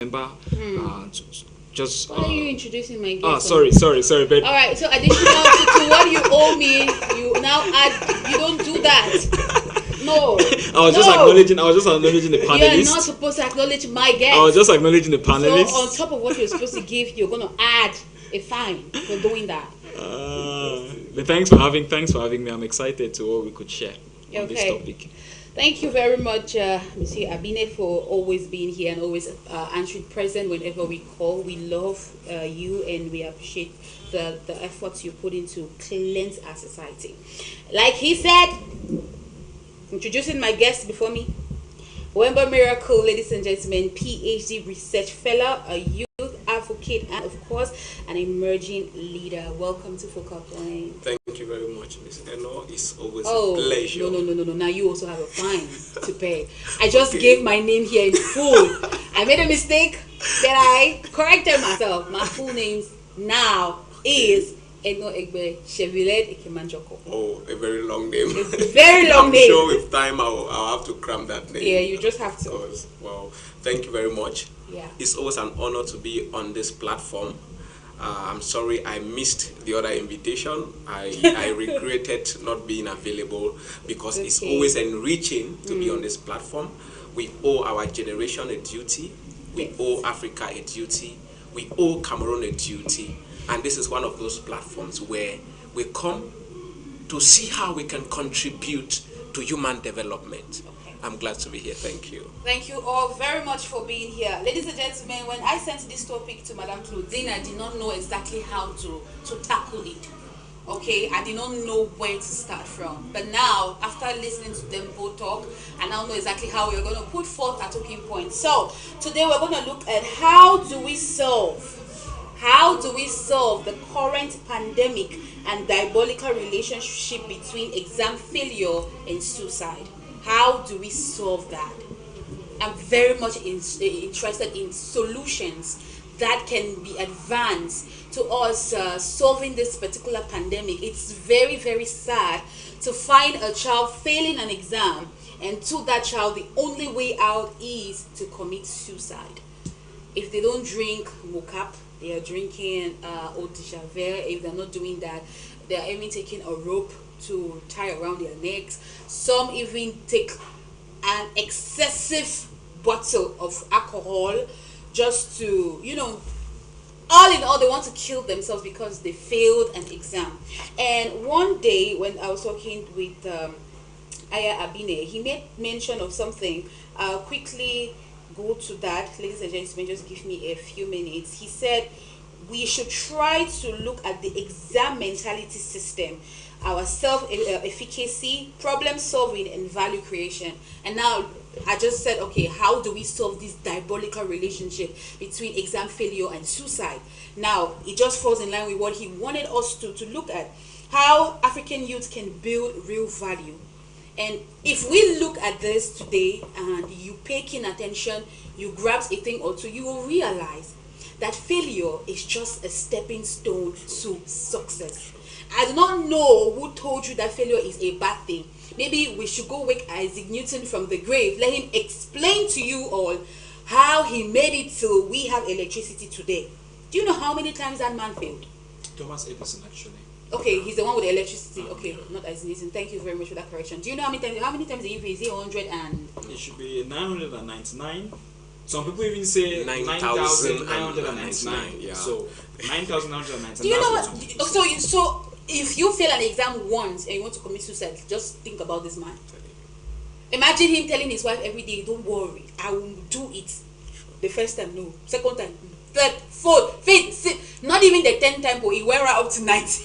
remember. Just Why are you introducing my guest? Sorry, but all right. So additional to what you owe me, you now add. You don't do that. No. I was just acknowledging the You are panelists. not supposed to acknowledge my guest. I was just acknowledging the So panelists. on top of what you're supposed to give, you're gonna add a fine for doing that. But thanks for having me. I'm excited to what we could share on this Okay. topic. Thank you very much, Monsieur Abine, for always being here and always answering present whenever we call. We love you and we appreciate the efforts you put into cleanse our society. Like he said, introducing my guest before me, Wemba Miracle, ladies and gentlemen, PhD research fellow, a youth advocate, and of course, an emerging leader. Welcome to Focal Point. Thank you very much, Ms. Eno. It's always Oh, a pleasure. no. Now you also have a fine to pay. I just gave my name here in full. I made a mistake, then I corrected myself. My full name now is Eno Egbe Chevilet Ekemanjoko. Oh, a very long name. Very long I'm name. sure with time I'll have to cram that name. Yeah, you just have to. Well, thank you very much. Yeah. It's always an honor to be on this platform. I'm sorry I missed the other invitation. I regretted not being available because it's Okay. always enriching to be on this platform. We owe our generation a duty. We Yes. owe Africa a duty. We owe Cameroon a duty. And this is one of those platforms where we come to see how we can contribute to human development. Okay. I'm glad to be here. Thank you. Thank you all very much for being here. Ladies and gentlemen, when I sent this topic to Madame Claudine, I did not know exactly how to tackle it. Okay, I did not know where to start from. But now, after listening to them both talk, I now know exactly how we're going to put forth our talking points. So, today we're going to look at how do we solve the current pandemic and diabolical relationship between exam failure and suicide. How do we solve that? I'm very much interested in solutions that can be advanced to us solving this particular pandemic. It's very, very sad to find a child failing an exam, and to that child, the only way out is to commit suicide. If they don't drink mocap, they are drinking eau de javel. If they're not doing that, they are even taking a rope to tie around their necks. Some even take an excessive bottle of alcohol just to, all in all, they want to kill themselves because they failed an exam. And one day when I was talking with Aya Abine, he made mention of something. I'll quickly go to that, ladies and gentlemen. Just give me a few minutes. He said we should try to look at the exam mentality system, our self-efficacy, problem solving, and value creation. And now I just said, okay, how do we solve this diabolical relationship between exam failure and suicide? Now it just falls in line with what he wanted us to look at, how African youth can build real value. And if we look at this today and you pay keen attention, you grasp a thing or two, you will realize that failure is just a stepping stone to success. I do not know who told you that failure is a bad thing. Maybe we should go wake Isaac Newton from the grave. Let him explain to you all how he made it till we have electricity today. Do you know how many times that man failed? Thomas Edison, actually. Okay, he's the one with the electricity. Okay, not Isaac Newton. Thank you very much for that correction. Do you know how many times did he fail? Is it 100 and... It should be 999. Some people even say 9,999. Yeah. So 9,999. Do you know what? So if you fail an exam once and you want to commit suicide, just think about this man. Imagine him telling his wife every day, "Don't worry, I will do it." The first time, no. Second time, third, fourth, fifth, sixth. Not even the 10th time, but he went right up to 90.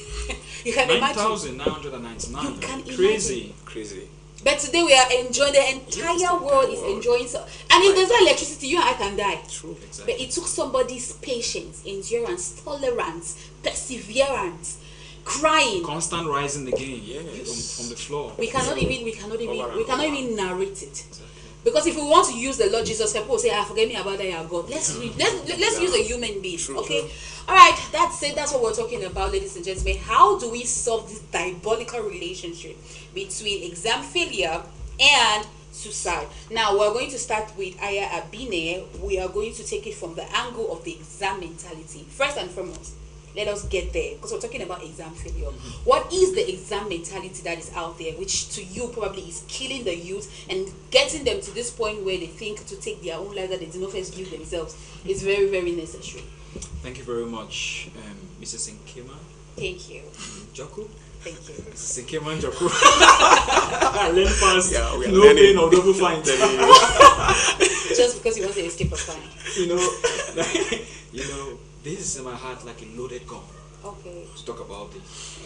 You can imagine. 9,999. You can Crazy. Crazy. But today we are enjoying, the entire world is enjoying. So, and if there's no electricity, you and I can die. True. Exactly. But it took somebody's patience, endurance, tolerance, perseverance, crying. Constant rising again. Yes. From the floor. We cannot even narrate it. Exactly. Because if we want to use the Lord Jesus, people say, forget me about that, you are God. Let's use a human being. True. Okay? Alright, that's it. That's what we're talking about, ladies and gentlemen. How do we solve this diabolical relationship between exam failure and suicide. Now we're going to start with Aya Abine. We are going to take it from the angle of the exam mentality. First and foremost, let us get there, because we're talking about exam failure. What is the exam mentality that is out there, which to you probably is killing the youth and getting them to this point where they think to take their own life that they did not first give themselves is very, very necessary? Thank you very much, Mrs. Nkema. Thank you. Joku. Thank you. Mrs. Nkema and Joku. I learned fast. Yeah, we are no learning. pain or double fine. Just because you want to escape a fine. This is in my heart like a loaded gun. Okay. To talk about this,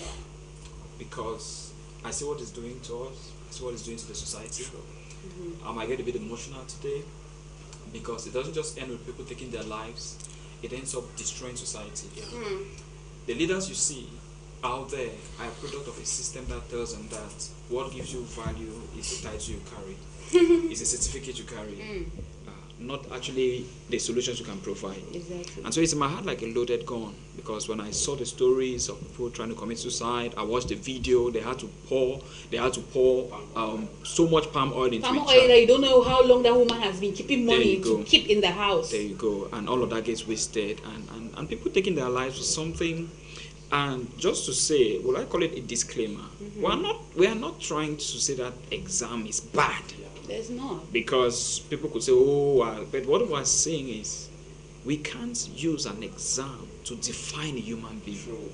because I see what it's doing to us. I see what it's doing to the society. I might get a bit emotional today, because it doesn't just end with people taking their lives. It ends up destroying society. The leaders you see out there are a product of a system that tells them that what gives you value is the title you carry, is a certificate you carry, not actually the solutions you can provide. Exactly. And so it's in my heart like a loaded gun, because when I saw the stories of people trying to commit suicide, I watched the video. They had to pour so much palm oil into Palm each oil other. that you don't know how long that woman has been keeping There money you to go. keep in the house. There you go. And all of that gets wasted, and people taking their lives for something. And just to say, will I call it a disclaimer? We are not trying to say that exam is bad, There's not. because people could say, but what we're saying is we can't use an exam to define a human being.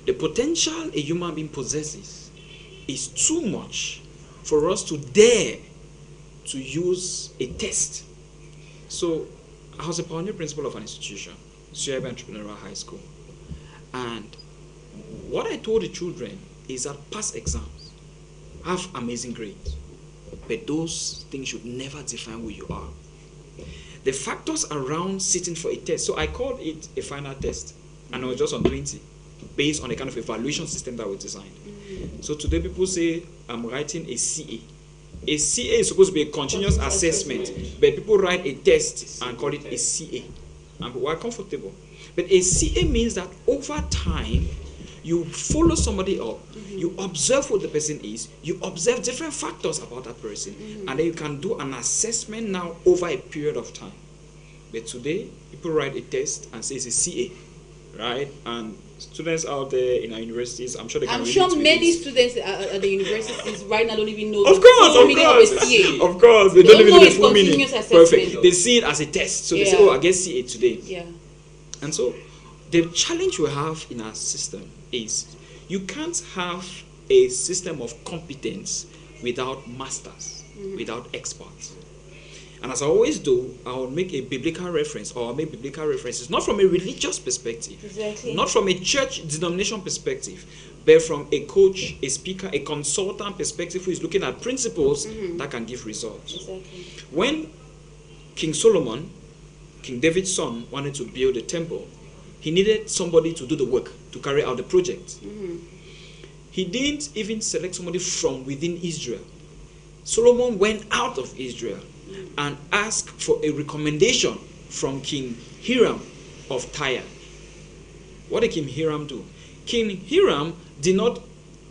The potential a human being possesses is too much for us to dare to use a test. So I was a pioneer principal of an institution, Sueba Entrepreneurial High School. And what I told the children is that pass exams, have amazing grades, but those things should never define who you are. The factors around sitting for a test, so I called it a final test, and I was just on 20, based on a kind of evaluation system that we designed. So today people say I'm writing a CA. A CA is supposed to be a continuous assessment, but people write a test and call it a CA, and people are comfortable. But a CA means that over time, you follow somebody up, you observe what the person is, you observe different factors about that person, and then you can do an assessment now over a period of time. But today, people write a test and say it's a CA, right? And students out there in our universities, I'm sure they can I'm relate sure to many this. students at the universities right now don't even know Of the course, full of meaning course. of a CA. Of course, they They don't don't even know know the it's full meaning. continuous assessment. Perfect. They see it as a test. So they say, Yeah. I get CA today. Yeah. And so the challenge we have in our system is you can't have a system of competence without masters, without experts. And as I always do, I will make a biblical reference, or I'll make biblical references, not from a religious perspective, Exactly. not from a church denomination perspective, but from a coach, a speaker, a consultant perspective who is looking at principles that can give results. Exactly. When King Solomon, King David's son, wanted to build a temple, he needed somebody to do the work, to carry out the project. He didn't even select somebody from within Israel. Solomon went out of Israel and asked for a recommendation from King Hiram of Tyre. What did King Hiram do? King Hiram did not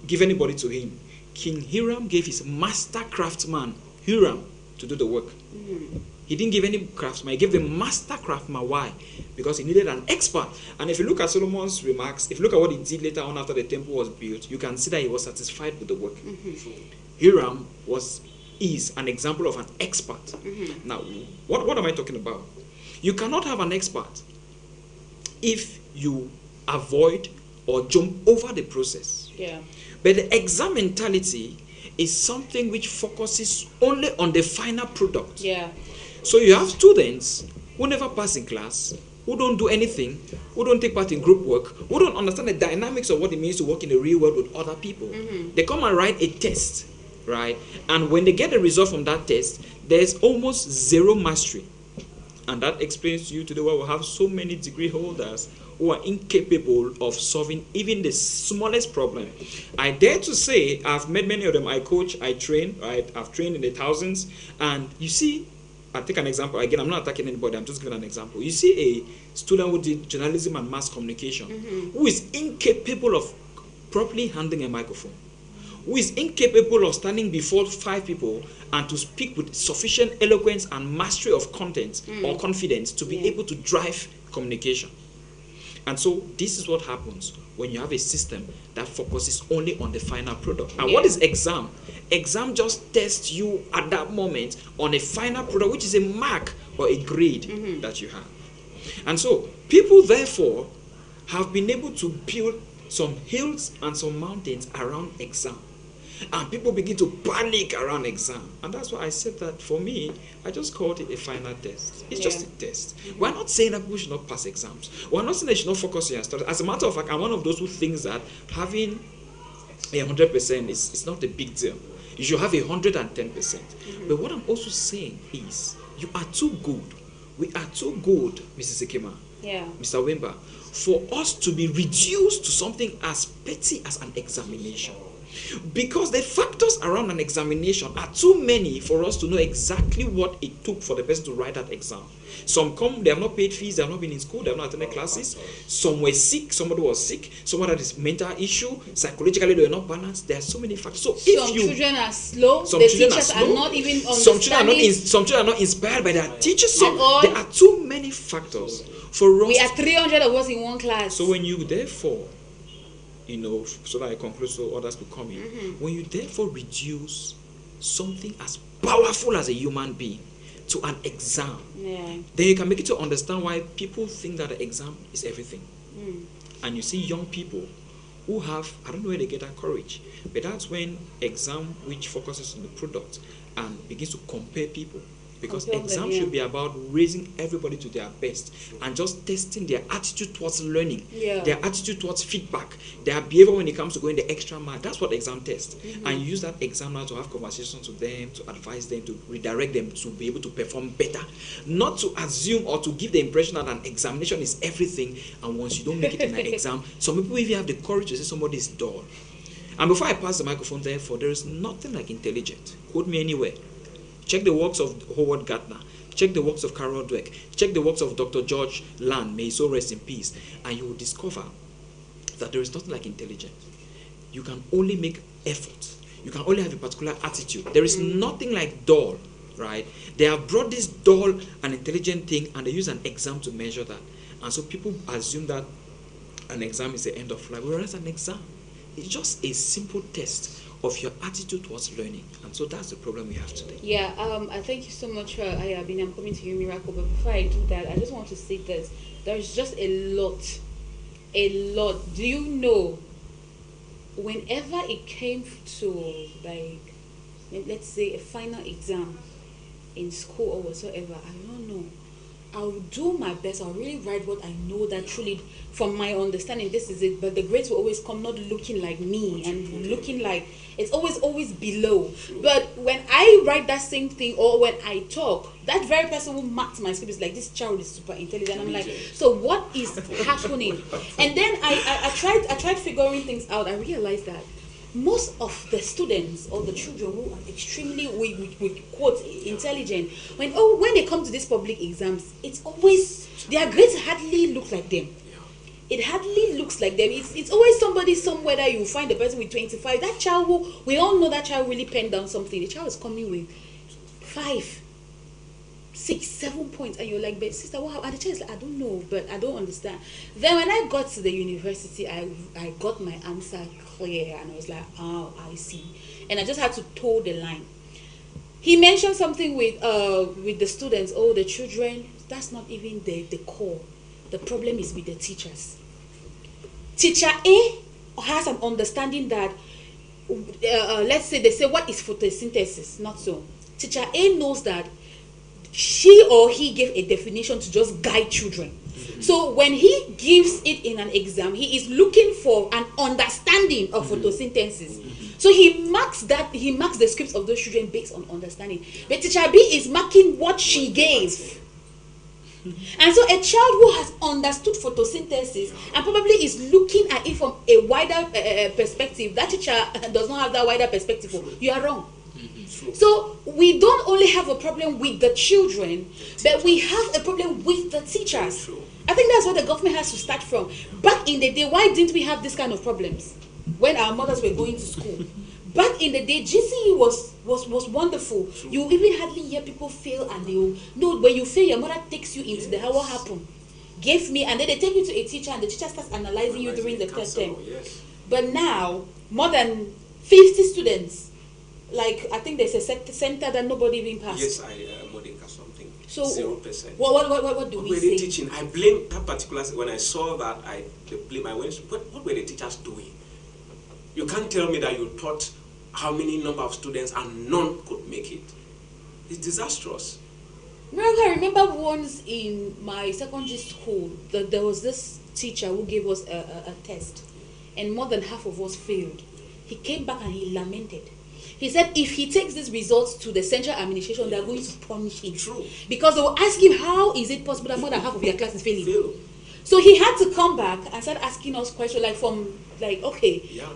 give anybody to him. King Hiram gave his master craftsman, Hiram, to do the work. He didn't give any craftsman, he gave the master craftsman. Why? Because he needed an expert. And if you look at Solomon's remarks, if you look at what he did later on after the temple was built, you can see that he was satisfied with the work. Hiram is an example of an expert. Now, what am I talking about? You cannot have an expert if you avoid or jump over the process. Yeah. But the exam mentality is something which focuses only on the final product. Yeah. So you have students who never pass in class, who don't do anything, who don't take part in group work, who don't understand the dynamics of what it means to work in the real world with other people. They come and write a test, right? And when they get the result from that test, there's almost zero mastery. And that explains to you today why we have so many degree holders who are incapable of solving even the smallest problem. I dare to say, I've met many of them. I coach, I train, right? I've trained in the thousands. And you see, I'll take an example. Again, I'm not attacking anybody. I'm just giving an example. You see a student who did journalism and mass communication who is incapable of properly handling a microphone, who is incapable of standing before 5 people and to speak with sufficient eloquence and mastery of content or confidence to be able to drive communication. And so this is what happens when you have a system that focuses only on the final product. And what is exam? Exam just tests you at that moment on a final product, which is a mark or a grade that you have. And so people therefore have been able to build some hills and some mountains around exam. And people begin to panic around exam. And that's why I said that for me, I just called it a final test. It's just a test. We're not saying that people should not pass exams. We're not saying they should not focus on your studies. As a matter of fact, I'm one of those who thinks that having 100% is not a big deal. You should have 110%. But what I'm also saying is, you are too good. We are too good, Mrs. Ekema, Mr. Wimba, for us to be reduced to something as petty as an examination. Because the factors around an examination are too many for us to know exactly what it took for the person to write that exam. Some come, they have not paid fees, they have not been in school, they have not attended classes. Some were sick, somebody was sick, someone had this mental issue, psychologically they were not balanced. There are so many factors. So some children are slow, the teachers are not even understanding. Some children are not inspired by their teachers. So there are too many factors for us. We are 300 of us in one class. So when you therefore, so that I conclude so others could come in. When you therefore reduce something as powerful as a human being to an exam, then you can make it to understand why people think that the exam is everything. And you see young people who have, I don't know where they get that courage, but that's when exam which focuses on the product and begins to compare people. Because exam should be about raising everybody to their best and just testing their attitude towards learning, their attitude towards feedback, their behavior when it comes to going the extra mile. That's what exam tests. And you use that exam now to have conversations with them, to advise them, to redirect them to be able to perform better. Not to assume or to give the impression that an examination is everything, and once you don't make it in an exam, some people even have the courage to say somebody is dull. And before I pass the microphone, therefore, there is nothing like intelligent. Quote me anywhere. Check the works of Howard Gardner. Check the works of Carol Dweck. Check the works of Dr. George Land. May he so rest in peace. And you will discover that there is nothing like intelligence. You can only make effort. You can only have a particular attitude. There is nothing like dull, right? They have brought this dull and intelligent thing and they use an exam to measure that. And so people assume that an exam is the end of life. Whereas an exam is just a simple test of your attitude towards learning. And so that's the problem we have today. Yeah, I thank you so much. I'm coming to you, Miracle. But before I do that, I just want to say this. There's just a lot. Do you know, whenever it came to, like, let's say a final exam in school or whatsoever, I don't know, I'll do my best. I'll really write what I know that truly, from my understanding, this is it. But the grades will always come not looking like me and looking like it's always below. But when I write that same thing or when I talk, that very person who marks my script is like, this child is super intelligent. I'm like, so what is happening? And then I tried figuring things out. I realized that most of the students or the children who are extremely, we quote, intelligent, when they come to these public exams, it's always, their grades hardly look like them. It hardly looks like them. It's always somebody somewhere that you find a person with 25. That child, we all know that child really penned down something. The child is coming with 5, 6, 7 points, and you're like, but sister, what happened? And the child is like, I don't know, but I don't understand. Then when I got to the university, I got my answer clear, and I was like, oh, I see. And I just had to toe the line. He mentioned something with the students, the children. That's not even the core. The problem is with the teachers. Teacher A has an understanding that, let's say they say, what is photosynthesis? Not so. Teacher A knows that she or he gave a definition to just guide children. So when he gives it in an exam, he is looking for an understanding of photosynthesis. So he marks the scripts of those children based on understanding. But teacher B is marking what she gave. And so a child who has understood photosynthesis and probably is looking at it from a wider perspective, that teacher does not have that wider perspective. You are wrong. So we don't only have a problem with the children, but we have a problem with the teachers. I think that's what the government has to start from. Back in the day, why didn't we have this kind of problems when our mothers were going to school? back in the day, GCE was wonderful. True. You even hardly hear people fail, and they will know when you fail, your mother takes you into the what happened. Gave me, and then they take you to a teacher, and the teacher starts analyzing you during the third term. Yes. But now, more than 50 students, like I think there's a center that nobody even passed. Yes, Modica something. So 0%. What do we were say? they teaching? I blame that particular. When I saw that, I went. What were the teachers doing? You can't tell me that you taught how many number of students and none could make it. It's disastrous. I remember once in my secondary school that there was this teacher who gave us a test, and more than half of us failed. He came back and he lamented. He said if he takes these results to the central administration, they are going to punish him. True. Because they will ask him, how is it possible that more than half of your class is failing? So he had to come back and start asking us questions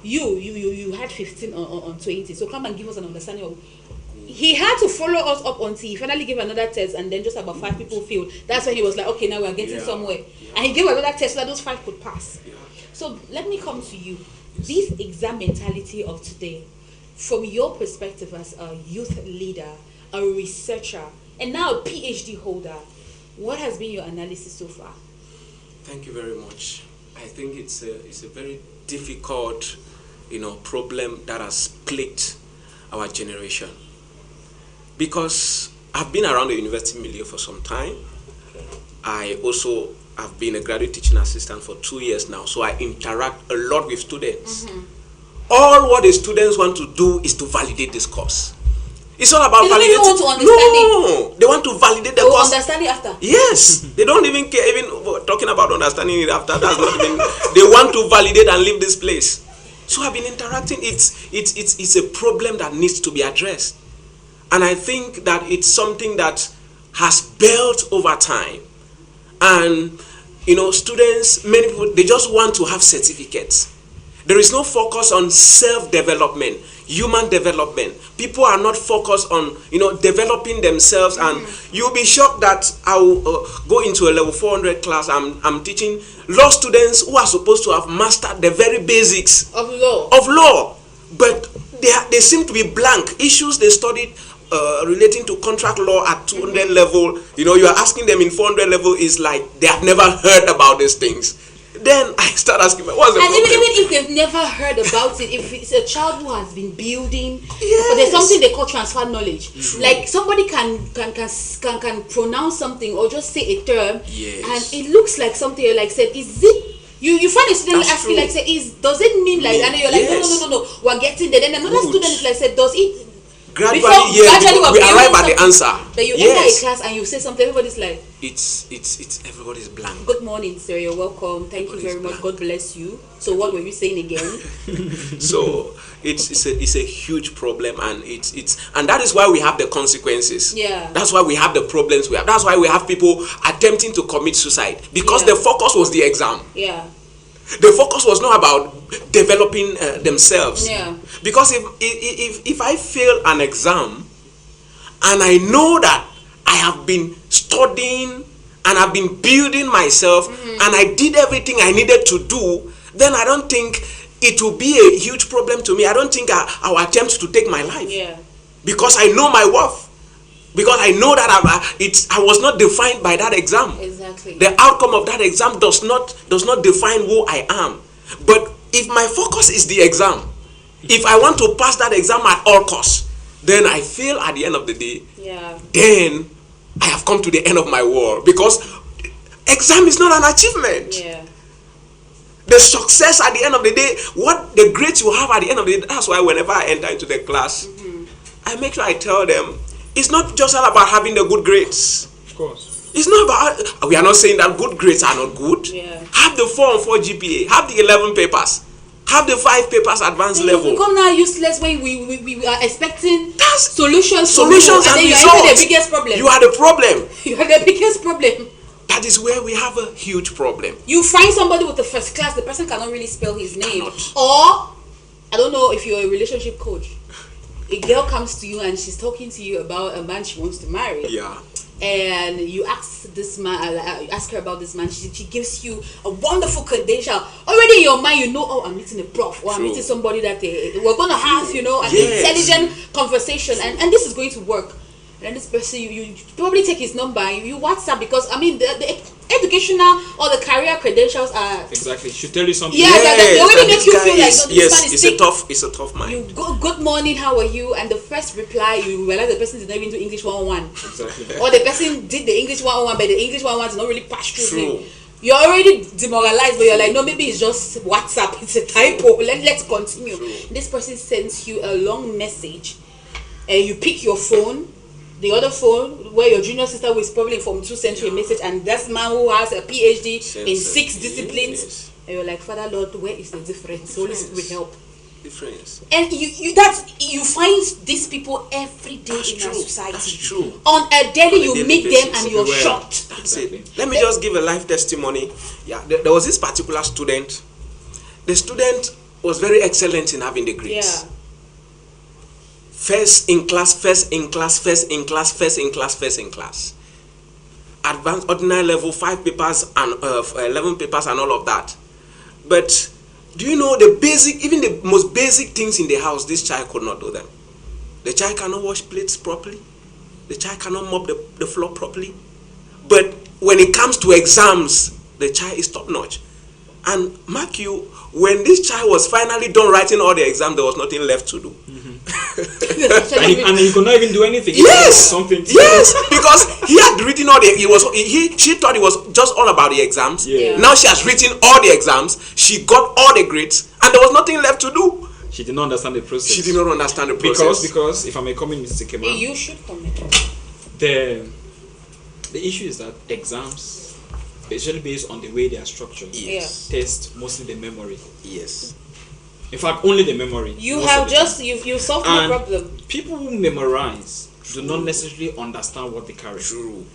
you had 15 on 20, so come and give us an understanding of. He had to follow us up until he finally gave another test, and then just about 5 people failed. That's when he was like, okay, now we're getting somewhere. Yeah. And he gave another test so that those 5 could pass. Yeah. So let me come to you. This exam mentality of today, from your perspective as a youth leader, a researcher, and now a PhD holder, what has been your analysis so far? Thank you very much. I think it's a very difficult, problem that has plagued our generation. Because I've been around the university milieu for some time. I also have been a graduate teaching assistant for 2 years now, so I interact a lot with students. Mm-hmm. All what the students want to do is to validate this course. It's all about validating. They don't even want to understand it. They want to validate the course. Understand it after. Yes, they don't even care. Even talking about understanding it after, that's not even. They want to validate and leave this place. So I've been interacting. It's a problem that needs to be addressed, and I think that it's something that has built over time. And students, many people, they just want to have certificates. There is no focus on self-development, human development. People are not focused on, developing themselves. And you'll be shocked that I will go into a level 400 class. I'm teaching law students who are supposed to have mastered the very basics of law. But they seem to be blank. Issues they studied relating to contract law at 200 level, you are asking them in 400 level is like they have never heard about these things. Then I start asking, what's the problem? Even if they've never heard about it, if it's a child who has been building, but there's something they call transfer knowledge. True. Like somebody can pronounce something or just say a term, and it looks like something you're like said, is it? You find a student asking like say, does it mean like? And you're like, no, we're getting there. Then another student is like said, does it? Gradually we arrive at the answer. That you enter a class and you say something, everybody's like, it's everybody's blank. Good morning, sir. You're welcome. Thank you very much. God bless you. So what were you saying again? So it's a huge problem, and and that is why we have the consequences. Yeah. That's why we have the problems we have. That's why we have people attempting to commit suicide, because the focus was the exam. Yeah. The focus was not about developing themselves. Yeah. Because if I fail an exam and I know that I have been studying and I've been building myself and I did everything I needed to do, then I don't think it will be a huge problem to me. I don't think I will attempt to take my life. Yeah. Because I know my worth. Because I know that I was not defined by that exam. Exactly. The outcome of that exam does not define who I am. But if my focus is the exam, if I want to pass that exam at all costs, then I feel at the end of the day, then I have come to the end of my world. Because exam is not an achievement. Yeah. The success at the end of the day, what the grades you have at the end of the day, that's why whenever I enter into the class, I make sure I tell them, it's not just all about having the good grades. Of course. It's not about, we are not saying that good grades are not good. Yeah. Have the 4 on 4 GPA, have the 11 papers, have the 5 papers advanced level. You become now useless when we are expecting and solutions and results. you are the biggest problem. You are the problem. You are the biggest problem. That is where we have a huge problem. You find somebody with a first class, the person cannot really spell his name. Cannot. Or, I don't know if you're a relationship coach. A girl comes to you and she's talking to you about a man she wants to marry. Yeah. and you ask this man, ask her about this man, she gives you a wonderful credential. Already in your mind, you know, oh, I'm meeting a prof, or I'm meeting somebody that we're going to have, you know, an intelligent conversation, and this is going to work. And then this person, you probably take his number, you WhatsApp, because, I mean, the educational or the career credentials are... Exactly. Should tell you something. Yeah, they already make you feel like, no, this man is sick. It's a tough mind. You go, good morning, how are you? And the first reply, you realize the person did not even do English 101. Exactly. Or the person did the English 101, but the English 101 did not really pass through True. him. You're already demoralized, but you're like, no, maybe it's just WhatsApp, it's a typo. Let's continue. This person sends you a long message, and you pick your phone, the other phone where your junior sister was probably from 2 sent you a message, and that's man who has a PhD in 6 disciplines, and you're like, Father Lord, where is the difference? Holy Spirit, help. Difference. And you find these people every day in our society. That's true. On a daily, you daily meet basis, them and you're shocked. That's it. Let me just give a life testimony. Yeah, there was this particular student. The student was very excellent in having the grades. Yeah. First in class, first in class, first in class, first in class, first in class. Advanced ordinary level, 5 papers and 11 papers and all of that. But do you know the basic, even the most basic things in the house, this child could not do them. The child cannot wash plates properly. The child cannot mop the floor properly. But when it comes to exams, the child is top notch. And mark you, when this child was finally done writing all the exams, there was nothing left to do. and he could not even do anything. Yes, Yes, because he had written all the. She thought it was just all about the exams. Yeah. Now she has written all the exams. She got all the grades, and there was nothing left to do. She did not understand the process. She did not understand the process. Because if I may comment, Mr. Kemal, You should comment. the issue is that exams, especially based on the way they are structured, Yes. test mostly the memory. Yes. In fact, only the memory. You most have of the just time. you solved the And problem. people who memorize do not necessarily understand what they carry. True.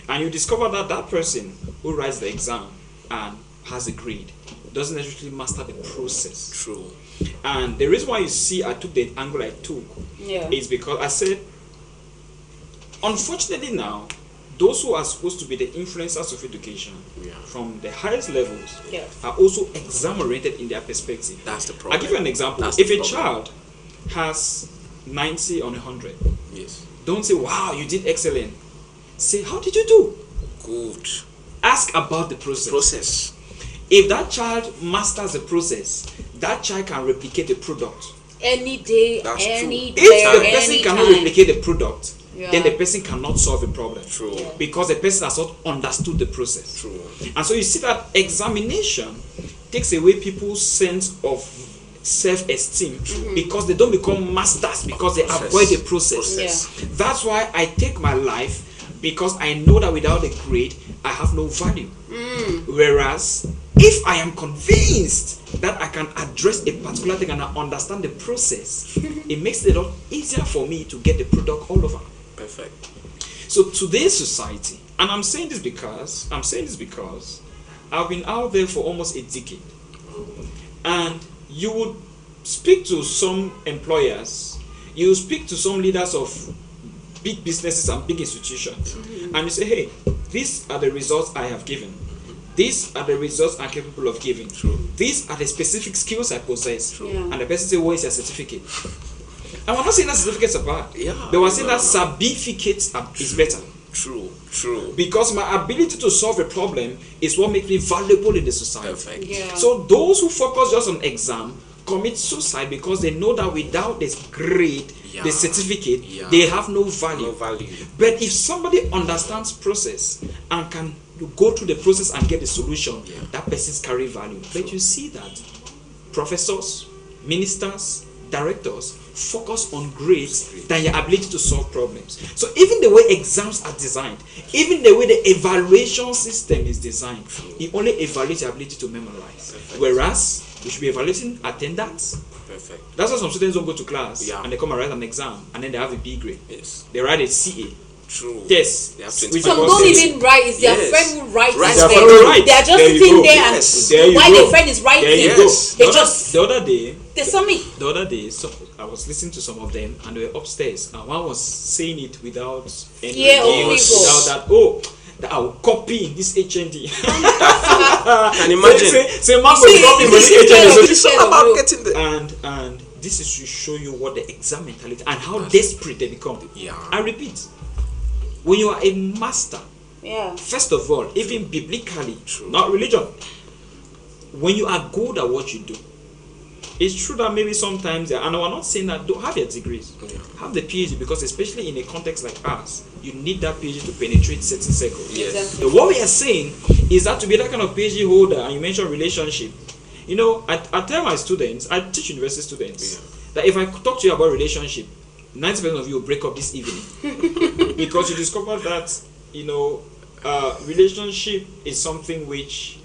And you discover that that person who writes the exam and has a grade doesn't necessarily master the process. True. And the reason why you see I took the angle I took Yeah. is because I said, unfortunately now, those who are supposed to be the influencers of education from the highest levels are also exam oriented in their perspective. That's the I'll problem. give you an example. That's If the a problem. child has 90 on 100, Yes. don't say, wow, you did excellent. Say, how did you do? Good. Ask about the process. If that child masters the process, that child can replicate the product. Any day, That's any true. day, If the person any cannot time. replicate the product, Yeah. then the person cannot solve a problem. True. Yeah. Because the person has not understood the process. True. And so you see that examination takes away people's sense of self-esteem because they don't become masters, because they avoid the process. Yeah. That's why I take my life, because I know that without a grade I have no value. Whereas if I am convinced that I can address a particular thing and I understand the process, it makes it a lot easier for me to get the product all over. Perfect. So today's society, and I'm saying this because I've been out there for almost a decade, and you would speak to some employers, you would speak to some leaders of big businesses and big institutions, and you say, hey, these are the results I have given. These are the results I'm capable of giving. True. These are the specific skills I possess. Yeah. And the person say, what is your certificate? And we're not saying that certificates are bad. Yeah. But we're saying that certificates is better. True. True. Because my ability to solve a problem is what makes me valuable in the society. Perfect. Yeah. So those who focus just on exam commit suicide because they know that without this grade, the certificate, they have no value. No value. But if somebody understands process and can go through the process and get the solution, that person's carry value. But you see that professors, ministers, directors focus on grades than your ability to solve problems. So even the way exams are designed, even the way the evaluation system is designed, it only evaluates your ability to memorize. Perfect. Whereas we should be evaluating attendance. Perfect. That's why some students don't go to class Yeah. and they come and write an exam and then they have a B grade. Yes. They write a CA. True. Yes. They have Which 25%. Some don't even write. It's their Yes. friend who writes Right. it Their there. friend writes. They are just There you sitting go. there Yes. and There you while go. their friend is writing, There you Yes. go. they The just other day, They saw me. The other day, I was listening to some of them, and they were upstairs, and one was saying it without any without that I'll copy this HND. Can imagine. Say man will copy this HND. So it's all about getting the and this is to show you what the exam mentality and how desperate they become. Yeah. I repeat, when you are a master, Yeah. first of all, even biblically, True. not religion, when you are good at what you do, it's true that maybe sometimes, and I'm not saying that don't have your degrees, have the PhD, because especially in a context like ours, you need that PhD to penetrate certain circles. Yes. Exactly. So what we are saying is that to be that kind of PhD holder, and you mentioned relationship, you know, I tell my students, I teach university students, that if I talk to you about relationship, 90% of you will break up this evening because you discover that, you know, relationship is something which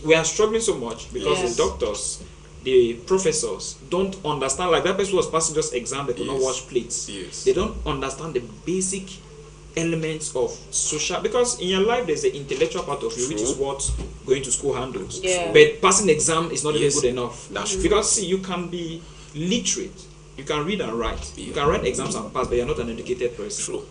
we are struggling so much because Yes. the doctors, the professors don't understand. Like that person was passing just exam, they could not Yes. wash plates. Yes. They don't understand the basic elements of social, because in your life there's the intellectual part of you, which is what going to school handles. Yeah. But passing exam is not Yes. even good enough. That's true. Because see, you can be literate, you can read and write, you can write exams and pass, but you're not an educated person. True.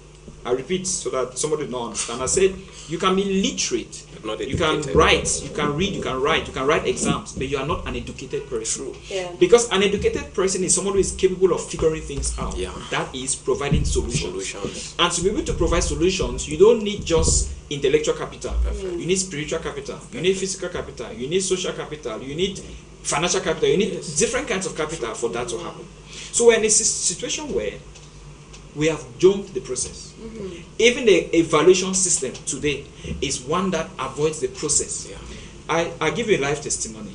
I repeat so that somebody don't understand. I said you can be literate, Not you can educated. write, you can read, you can write, you can write exams, but you are not an educated person. True. Yeah. Because an educated person is someone who is capable of figuring things out. Yeah. That is providing solutions. Solutions. And to be able to provide solutions, you don't need just intellectual capital. You need spiritual capital. You need physical capital. You need social capital. You need financial capital. You need different kinds of capital for that to happen. So we're in a situation where we have jumped the process. Even the evaluation system today is one that avoids the process. Yeah. I give you a life testimony.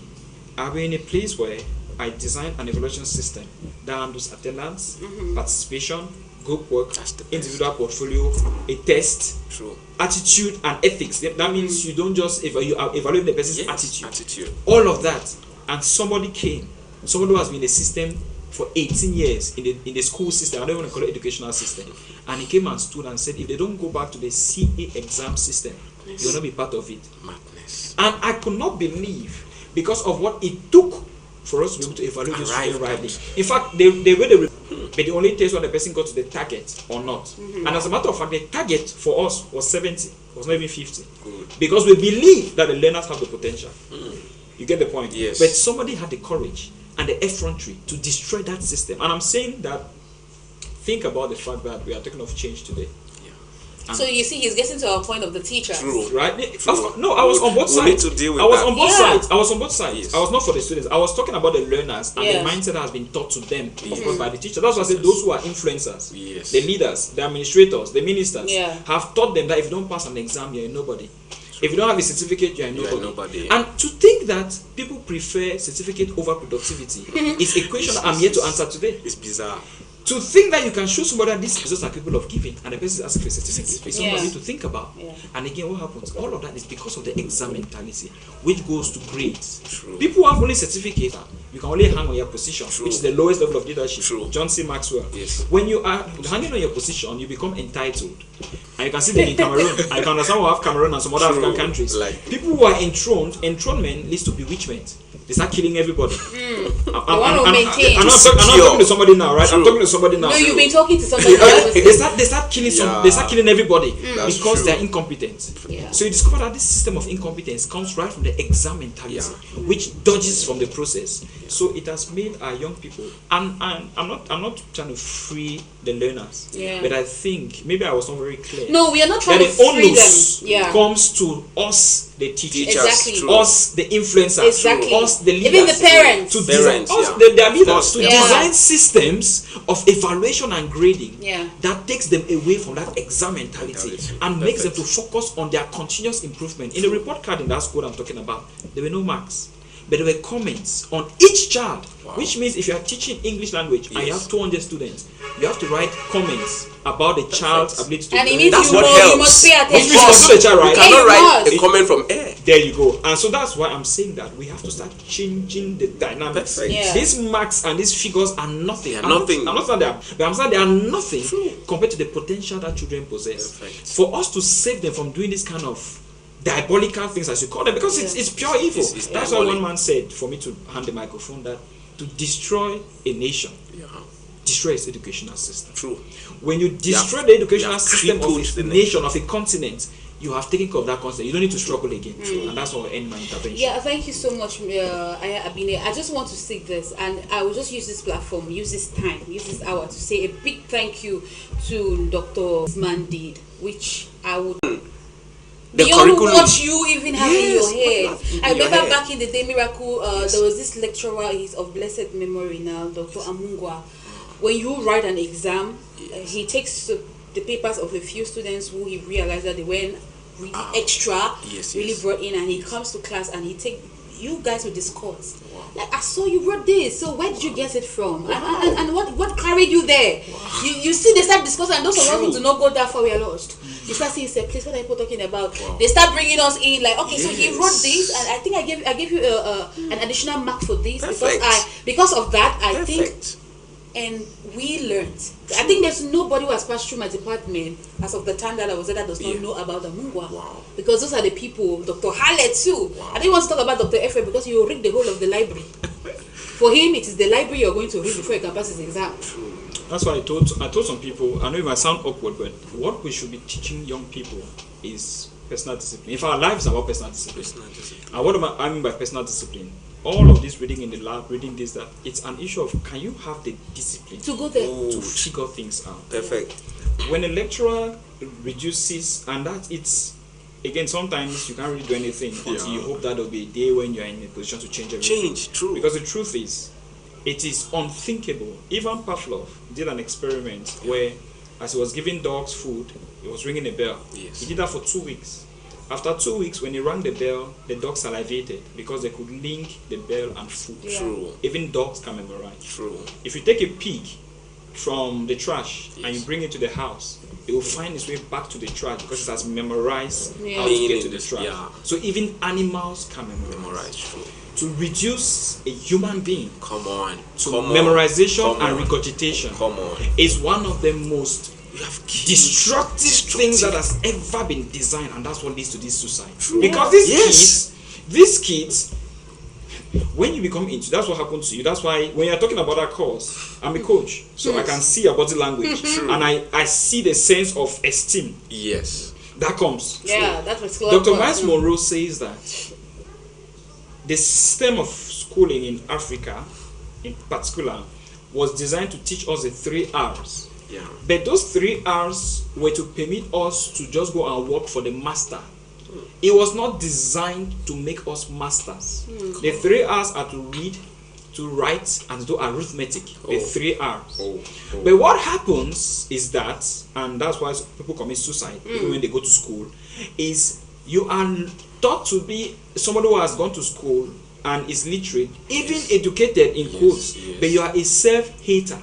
I've been in a place where I designed an evaluation system that handles attendance, participation, group work, That's the best. individual portfolio, a test, True. attitude and ethics. That means you don't just evaluate the person's attitude. Attitude. All of that. And somebody came, somebody who has been in the system for 18 years in the school system, I don't want to call it educational system, and he came and stood and said, if they don't go back to the CA exam system, you will not be part of it. Madness. And I could not believe, because of what it took for us to be able to evaluate this Arrive student rightly. at. In fact, but the only test whether the person got to the target or not. And as a matter of fact, the target for us was 70, was not even 50. Good. Because we believe that the learners have the potential. You get the point? Yes. But somebody had the courage and the effrontery to destroy that system. And I'm saying that, think about the fact that we are talking of change today. So you see, he's getting to our point of the teachers. True. Right? True. No, I was on both We sides. need to deal with I was that. on both Yeah. sides. I was on both sides. Yes. I was not for the students. I was talking about the learners and Yeah. the mindset that has been taught to them, of course, by the teacher. That's why I said those who are influencers, Yes. the leaders, the administrators, the ministers, Yeah. have taught them that if you don't pass an exam, you're a nobody. If you don't have a certificate, you're a You are nobody. nobody. And to think that people prefer certificate over productivity is a question that I'm here to answer today. It's bizarre. To think that you can show somebody that these results are capable of giving and the person is asking for a certificate is something Yeah. to think about. Yeah. And again, what happens? All of that is because of the exam mentality, which goes to grades. True. People who have only certificates, you can only hang on your position, True. which is the lowest level of leadership. True. John C. Maxwell. Yes. When you are hanging on your position, you become entitled. And you can see them in Cameroon. I can understand we have Cameroon and some other True. African countries. Like- People who are enthroned, enthronement leads to bewitchment. They start killing everybody. I'm want to maintain. not talking to somebody now, right? I'm True. talking to somebody now. No, you've been talking to somebody else. They start killing Yeah. they start killing everybody That's because true. they're incompetent. Yeah. So you discover that this system of incompetence comes right from the exam mentality, which dodges from the process. So it has made our young people, and I'm not trying to free the learners, Yeah. but I think maybe I was not very clear. No, we are not that trying the to free them. onus Yeah. comes to us, the teachers, Exactly. True. us, the influencers, Exactly. us, the leaders, Even the parents. to Parents, design, us, yeah. their leaders, Us, to yeah. design systems of evaluation and grading Yeah. that takes them away from that exam mentality and makes them to Perfect. focus on their continuous improvement. In the report card in that school I'm talking about, there were no marks, but there were comments on each child, which means if you are teaching English language and you Yes. have 200 students, you have to write comments about the child's ability to And it learn. means That's you, what you helps. must pay Which attention. means also the child, You right? cannot It write must. a comment from air. There you go. And so that's why I'm saying that we have to start changing the dynamics. Perfect. Yeah. These marks and these figures are nothing. They are I'm not- nothing. I'm not saying they are, but I'm saying they are nothing True. compared to the potential that children possess. Perfect. For us to save them from doing this kind of diabolical things, as you call them, because it's pure evil. It's That's why diabolic. one man said for me to hand the microphone that to destroy a nation, Yeah. destroy its educational system. True. When you destroy have- the educational you have system of crippled a the nation, of a continent, you have taken care of that continent. You don't need to struggle again. And that's what end my intervention. Yeah, thank you so much, Aya Abine. I just want to say this, and I will just use this platform, use this time, use this hour to say a big thank you to Dr. Mandid, which I would. The Beyond curriculum. what you even have in your Yes, head. what in I your remember head. back in the day, Miracle, Yes. there was this lecturer, he's of blessed memory now, Dr. Amungwa. When you write an exam, he takes the papers of a few students who he realized that they weren't really extra, Yes, really yes. brought in, and he comes to class and he take you guys will discuss. Wow. Like, I saw you wrote this, so where did you get it from? And what carried you there? You see, they start discussing, and those of us who do not go that far, we are lost. You start saying, "Say, please, what are people talking about?" Wow. They start bringing us in, like, okay, so he wrote Yes. this, and I think I gave you an additional mark for this Perfect. because of that, I think. Perfect. And we learned. I think there's nobody who has passed through my department as of the time that I was there that does not Yeah. know about the Mungwa. Wow. Because those are the people, Dr. Halle too. Wow. I didn't want to talk about Dr. Efe because you will read the whole of the library. For him, it is the library you're going to read before you can pass his exam. That's why I told some people, I know it might sound awkward, but what we should be teaching young people is personal discipline. If our lives are about personal discipline. Personal discipline. And what I mean by personal discipline? All of this reading in the lab, reading this, that, it's an issue of can you have the discipline To go there. Oh. to figure things out? Perfect. When a lecturer reduces, and that it's, again, sometimes you can't really do anything until you Yeah. hope that there'll be a day when you're in a position to change everything. Change. True. Because the truth is, it is unthinkable. Even Pavlov did an experiment where, as he was giving dogs food, he was ringing a bell. Yes. He did that for 2 weeks. After 2 weeks, when he rang the bell, the dogs salivated because they could link the bell and food. Yeah. True. Even dogs can memorize. True. If you take a pig from the trash and you Yes. bring it to the house, it will find its way back to the trash because it has memorized Yeah. how to Being get in to the this- trash. yeah. So even animals can memorize. Memorize. True. To reduce a human being Come on. to Come on. memorization Come and on. regurgitation Come on. is one of the most You have killed. destructive things that has ever been designed, and that's what leads to this suicide. True. Because Yes. these kids, when you become into, that's what happens to you. That's why when you're talking about that course, I'm a coach, so I can see your body language, and I see the sense of esteem Yes. that comes. Yeah, that was Dr. Miles Monroe says that the system of schooling in Africa, in particular, was designed to teach us the 3 R's. Yeah. But those 3 R's were to permit us to just go and work for the master. It was not designed to make us masters. The 3 R's are to read, to write, and to do arithmetic. The Oh. 3 R's. Oh. Oh. But what happens is that, and that's why people commit suicide even when they go to school, is you are taught to be somebody who has gone to school and is literate, even Yes. educated in Yes, quotes, yes. but you are a self-hater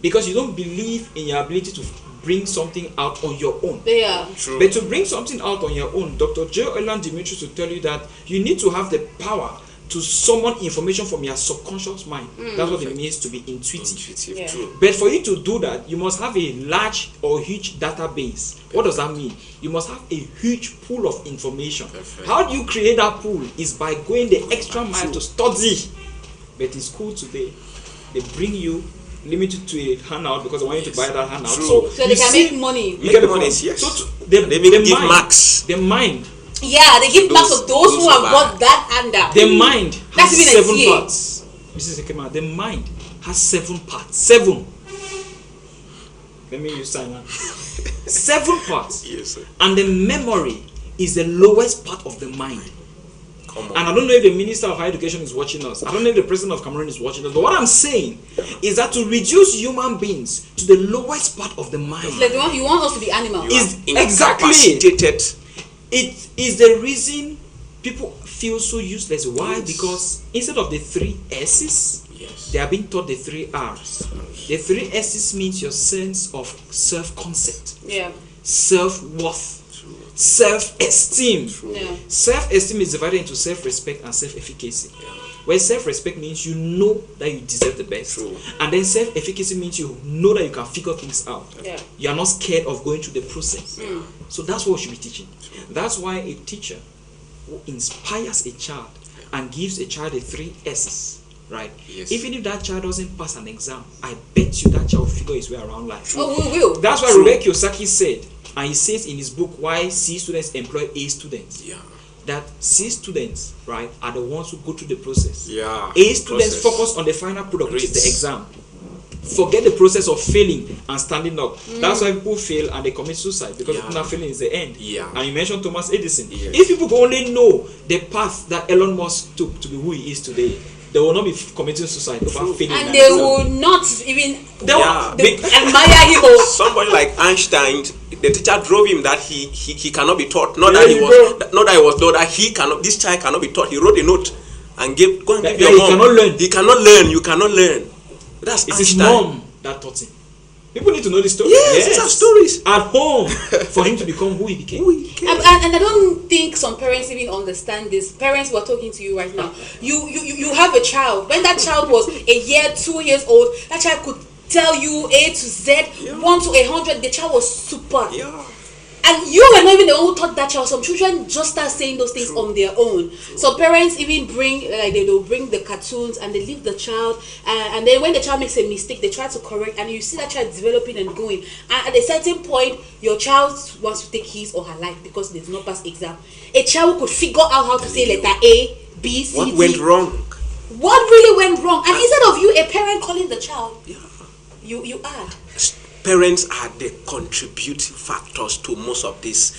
because you don't believe in your ability to bring something out on your own. Yeah. True. But to bring something out on your own, Dr. J. Elan Dimitrius will tell you that you need to have the power to summon information from your subconscious mind. That's what it means to be intuitive. Intuitive. Yeah. True. But for you to do that, you must have a large or huge database. What does that mean? You must have a huge pool of information. Perfect. How do you create that pool? Is by going the extra mile True. to study. But in school today, they bring you limited to a handout because they want you to buy that handout. True. So So they you can see- make money. you get the Make money, point? yes. So They even give marks. The mind, Yeah, they give marks of those who those have who got that handout. the mind That's has even a 7 CA. parts. Mrs. Ekema, the mind has 7 parts. 7. Let me use sign language. 7 parts. Yes, sir. And the memory is the lowest part of the mind. Come And on. I don't know if the Minister of Higher Education is watching us. I don't know if the President of Cameroon is watching us. But what I'm saying is that to reduce human beings to the lowest part of the mind Like you want us to be animals. You is are exactly incapacitated. it is the reason people feel so useless. Why? Yes. Because instead of the 3 S's, Yes. they are being taught the 3 R's. The 3 S's means your sense of self-concept, Yeah. self-worth, True. self-esteem. Yeah. Self-esteem is divided into self-respect and self-efficacy. Yeah. Where self-respect means you know that you deserve the best. True. And then self-efficacy means you know that you can figure things out. Yeah. You are not scared of going through the process. So that's what we should be teaching. That's why a teacher who inspires a child and gives a child the 3 S's right? Yes. Even if that child doesn't pass an exam, I bet you that child will figure his way around life. Oh, we will. That's why True. Robert Kiyosaki said, and he says in his book Why C Students Employ A Students, Yeah. that C students, right, are the ones who go through the process. Yeah. A students Process. focus on the final product, which is the Grades. exam. Forget the process of failing and standing up. That's why people fail and they commit suicide, because Yeah. people not failing is the end. Yeah. And you mentioned Thomas Edison. Yes. If people could only know the path that Elon Musk took to be who he is today, they will not be committing suicide over failing. And an they exam. will not even They will- Yeah. they- admire him. Oh. Somebody like Einstein, the teacher drove him that he cannot be taught. Not There that he you was go. not that he was told that he cannot, this child cannot be taught. He wrote a note and gave, go and That- give that your he mom. cannot learn. He cannot learn. You cannot learn. That's It's his Einstein. mom that taught him. People need to know the story. Yes, these are stories. At home, for him to become who he became. Who he became. And I don't think some parents even understand this. Parents who are talking to you right now. You have a child. When that child was a year, 2 years old, that child could tell you A to Z, 1 to 100. The child was super. Yeah. And you were not even the one who taught that child. Some children just start saying those things on their own. Some parents even bring, like they'll bring the cartoons and they leave the child. And then when the child makes a mistake, they try to correct. And you see that child developing and going. And at a certain point, your child wants to take his or her life because they did not pass exam. A child could figure out how to say letter A, B, C, What D. went wrong? What really went wrong? And instead of you, a parent calling the child, Yeah. you add. Parents are the contributing factors to most of these,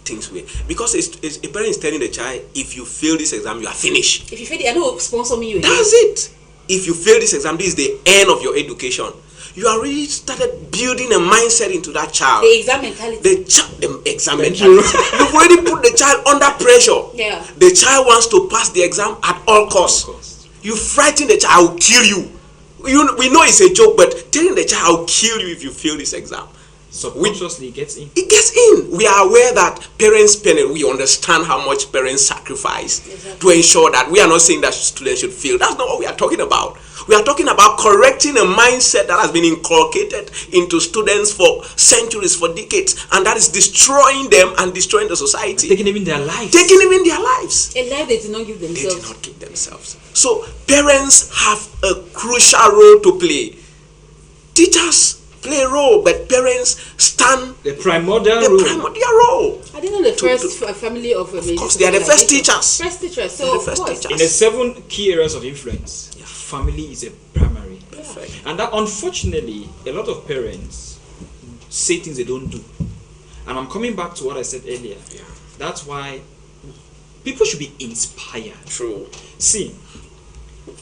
things. Because it's a parent is telling the child, if you fail this exam, you are finished. If you fail, I know sponsor me. That's it. If you fail this exam, this is the end of your education. You already started building a mindset into that child. The exam mentality. The exam mentality. You've already put the child under pressure. Yeah. The child wants to pass the exam at all costs. You frighten the child, I will kill you. We know it's a joke, but telling the child, I will kill you if you fail this exam. Subconsciously, it gets in. It gets in. We are aware that parents spend, we understand how much parents sacrifice to ensure that. We are not saying that students should fail. That's not what we are talking about. We are talking about correcting a mindset that has been inculcated into students for centuries, for decades, and that is destroying them and destroying the society. Taking even their lives. Taking them in their lives. A life they did not give They themselves. did not give themselves. So parents have a crucial role to play. Teachers play a role, but parents stand The primordial the role. primordial role. I didn't know the first family of course, they are the first teachers. First teachers. They are So the of first course. teachers. In the 7 key areas of influence, family is a primary. Perfect. And that, unfortunately, a lot of parents say things they don't do. And I'm coming back to what I said earlier. Yeah. That's why people should be inspired. True. See,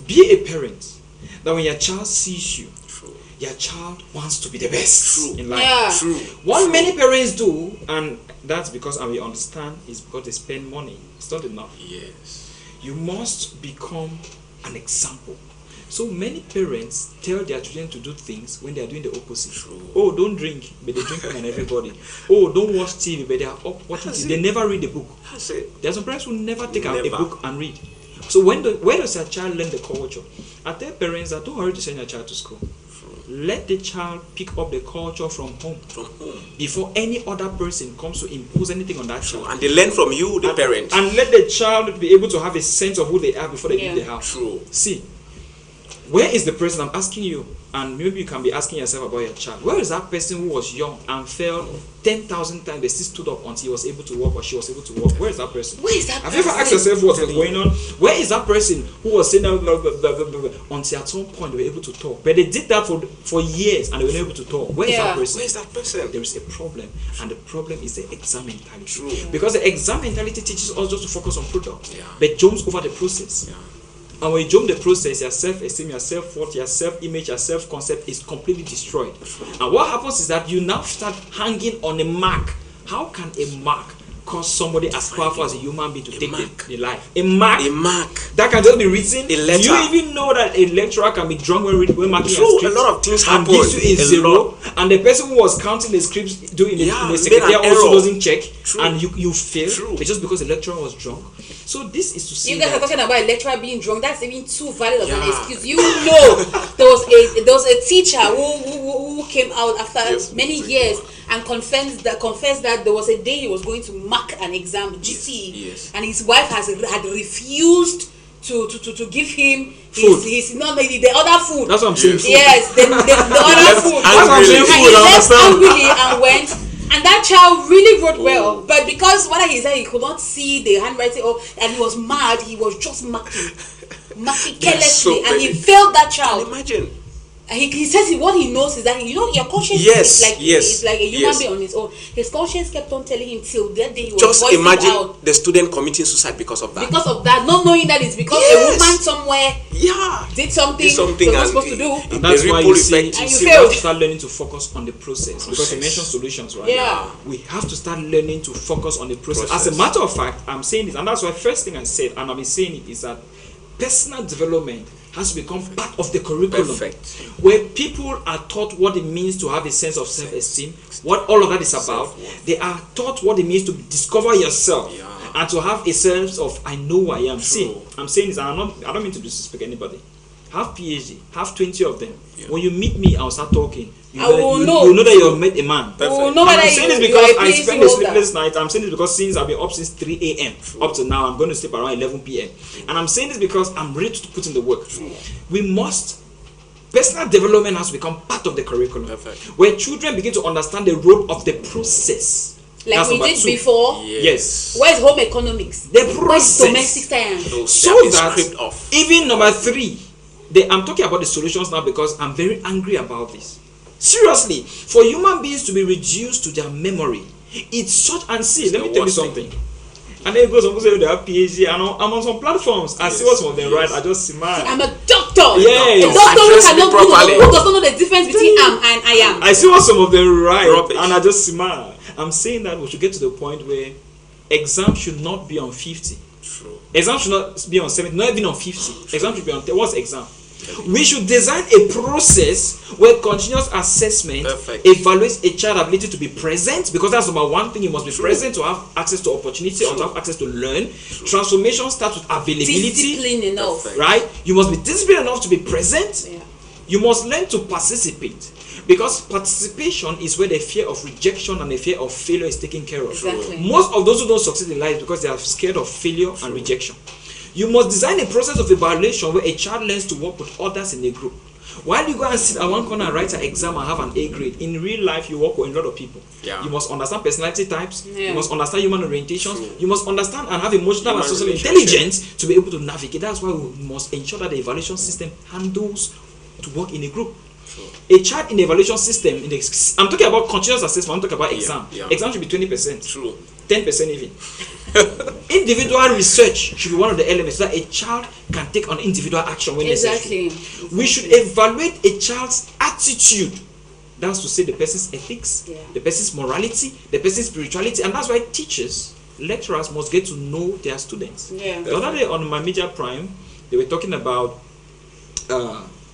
be a parent that when your child sees you, True. your child wants to be the best True. in life. Yeah. True. What many parents do, and that's because, and we understand, is because they spend money. It's not enough. Yes. You must become an example. So many parents tell their children to do things when they are doing the opposite. True. Oh, don't drink, but they drink more than everybody. Oh, don't watch TV, but they are up watching That's TV. it. They never read a book. That's it. There are some parents who never take out a Never. book and read. So where does a child learn the culture? I tell parents that don't hurry to send your child to school. Let the child pick up the culture from home From home. before any other person comes to impose anything on that child. And they learn from you, the parents. And let the child be able to have a sense of who they are before they leave the house. True. See, where is the person? I'm asking you, and maybe you can be asking yourself about your child. Where is that person who was young and fell 10,000 times, they still stood up until he was able to walk or she was able to walk? Where is that person? Where is that Have you ever person? asked yourself what was going on? Where is that person who was saying blah, blah, blah, blah, blah, blah, until at some point they were able to talk? But they did that for years and they were not able to talk. Where is that person? Where is that person? There is a problem, and the problem is the exam mentality. True. Because the exam mentality teaches us just to focus on product, Yeah. but jumps over the process. Yeah. And when you jump the process, your self-esteem, your self-worth, your self-image, your self-concept is completely destroyed. And what happens is that you now start hanging on a mark. How can a mark cause somebody as powerful as a human being to take mark. the life? A mark A mark. that can just be written. A letter. Do you even know that a lecturer can be drunk when marking True, a script? a lot of things and happen. gives you a A zero, lot. and the person who was counting the scripts doing it Yeah, in the made secretariat an also error. doesn't check, True. and you fail. True. But just because the lecturer was drunk. So this is to see You guys are that talking about a lecturer being drunk. That's even too valid of an Yeah. excuse. You know, there was a teacher who came out after Yes, many yes, years and confessed that there was a day he was going to mark an exam, GCE, yes. and his wife had refused to give him Food. his not the other food. That's what I'm saying. Yes, the other food. That's what I'm saying. And Food, he I left understand. angrily and went. And that child really wrote well, but because what he said, he could not see the handwriting, and he was mad. He was just marking carelessly, so and he many. failed that child. Imagine. And he says what he knows is that your conscience Yes, is like yes, it's like a human yes. being on his own. His conscience kept on telling him till that day he was Just voicing imagine out the student committing suicide because of that. because of that, not knowing that it's because Yes. a woman somewhere Yeah. did something Did something she was and supposed to do. And that's the why ripple you see, effect And is- you we failed. have to start learning to focus on the process because you mentioned solutions, right? Yeah. We have to start learning to focus on the process. As a Process. matter of fact, I'm saying this, and that's why first thing I said, and I've been saying it, is that personal development has to become part of the curriculum, Perfect. where people are taught what it means to have a sense of self-esteem, what all of that is about. Self-worth. They are taught what it means to discover yourself Yeah. and to have a sense of I know who I am. See, True. I'm saying this, and I don't mean to disrespect anybody. Have PhD, have 20 of them. Yeah. When you meet me, I'll start talking. You I will know. You know that you've met a man. We will Perfect. know And whether I'm saying this you because are a I PhD spend a holder. sleepless night. I'm saying this because since I've been up since 3 a.m. up to now, I'm going to sleep around 11 p.m. And I'm saying this because I'm ready to put in the work. We must. Personal development has become part of the curriculum, Perfect. where children begin to understand the role of the process. Like That's we number did two. before. Yes. Where's home economics? The Where's process. domestic science? Those So they have been that scraped off. even number 3, I'm talking about the solutions now because I'm very angry about this. Seriously, for human beings to be reduced to their memory, it's such. And see, let me the tell you worst something. And then it goes on to say they have PhD, and I'm on some platforms. I see Yes, what some of them write. yes. I just smile. I'm a doctor. Yes. A doctor who Address me cannot properly. who does not know the difference between am and I am. I see what some of them write, Rubbish. and I just smile. I'm saying that we should get to the point where exam should not be on 50. True. Exam should not be on 70, not even on 50. Exam should be on 10. What's exam? We should design a process where continuous assessment Perfect. evaluates a child's ability to be present, because that's number one thing. You must be present to have access to opportunity or to have access to learn. Transformation starts with availability, Discipline enough. Perfect. right? You must be disciplined enough to be present. Yeah. You must learn to participate, because participation is where the fear of rejection and the fear of failure is taken care of. Exactly. Most of those who don't succeed in life because they are scared of failure and rejection. You must design a process of evaluation where a child learns to work with others in a group. While you go and sit at one corner and write an exam and have an A grade, in real life you work with a lot of people. Yeah. You must understand personality types. Yeah. You must understand human orientations. You must understand and have emotional and Human social relationship. intelligence to be able to navigate. That's why we must ensure that the evaluation system handles to work in a group. A child in the evaluation system, I'm talking about continuous assessment, I'm talking about exam. yeah. Exam should be 20%. True. 10% even. Individual research should be one of the elements so that a child can take on individual action when necessary. Exactly. We should evaluate a child's attitude. That's to say the person's ethics, Yeah. the person's morality, the person's spirituality, and that's why teachers, lecturers must get to know their students. Yeah. The other day on my Media Prime, they were talking about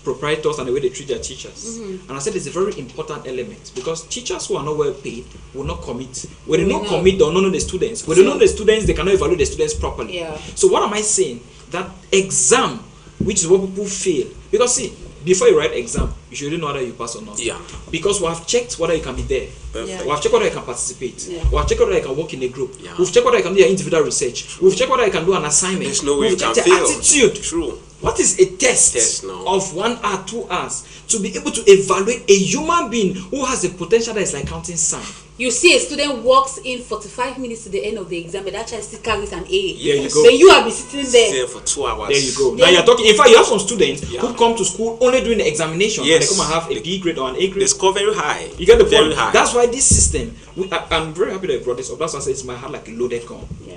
proprietors and the way they treat their teachers. And I said it's a very important element, because teachers who are not well paid will not commit. When they We don't know. commit, they will not know the students. When they know the students, they cannot evaluate the students properly. Yeah. So what am I saying? That exam, which is what people fail. Because see, before you write exam, you should already know whether you pass or not. Yeah. Because we have checked whether you can be there. Perfect. We have checked whether you can participate. Yeah. We have checked whether you can work in a group. Yeah. We've checked whether you can do your individual research. We've checked whether you can do an assignment. There's no way We've you can checked your fail. attitude. True. What is a test, Test now. of 1 hour, 2 hours to be able to evaluate a human being who has a potential that is like counting sand? You see a student walks in 45 minutes to the end of the exam, but that child still carries an A. There you go. Then you have been sitting there. There for 2 hours. There you go. Then- Now you're talking. In fact, you have some students Yeah. who come to school only during the examination. Yes. And they come and have a B grade or an A They grade. score very high. You get the very point. high. That's why this system. I'm very happy that you brought this up. That's why I say it's my heart like a loaded gun. Yeah.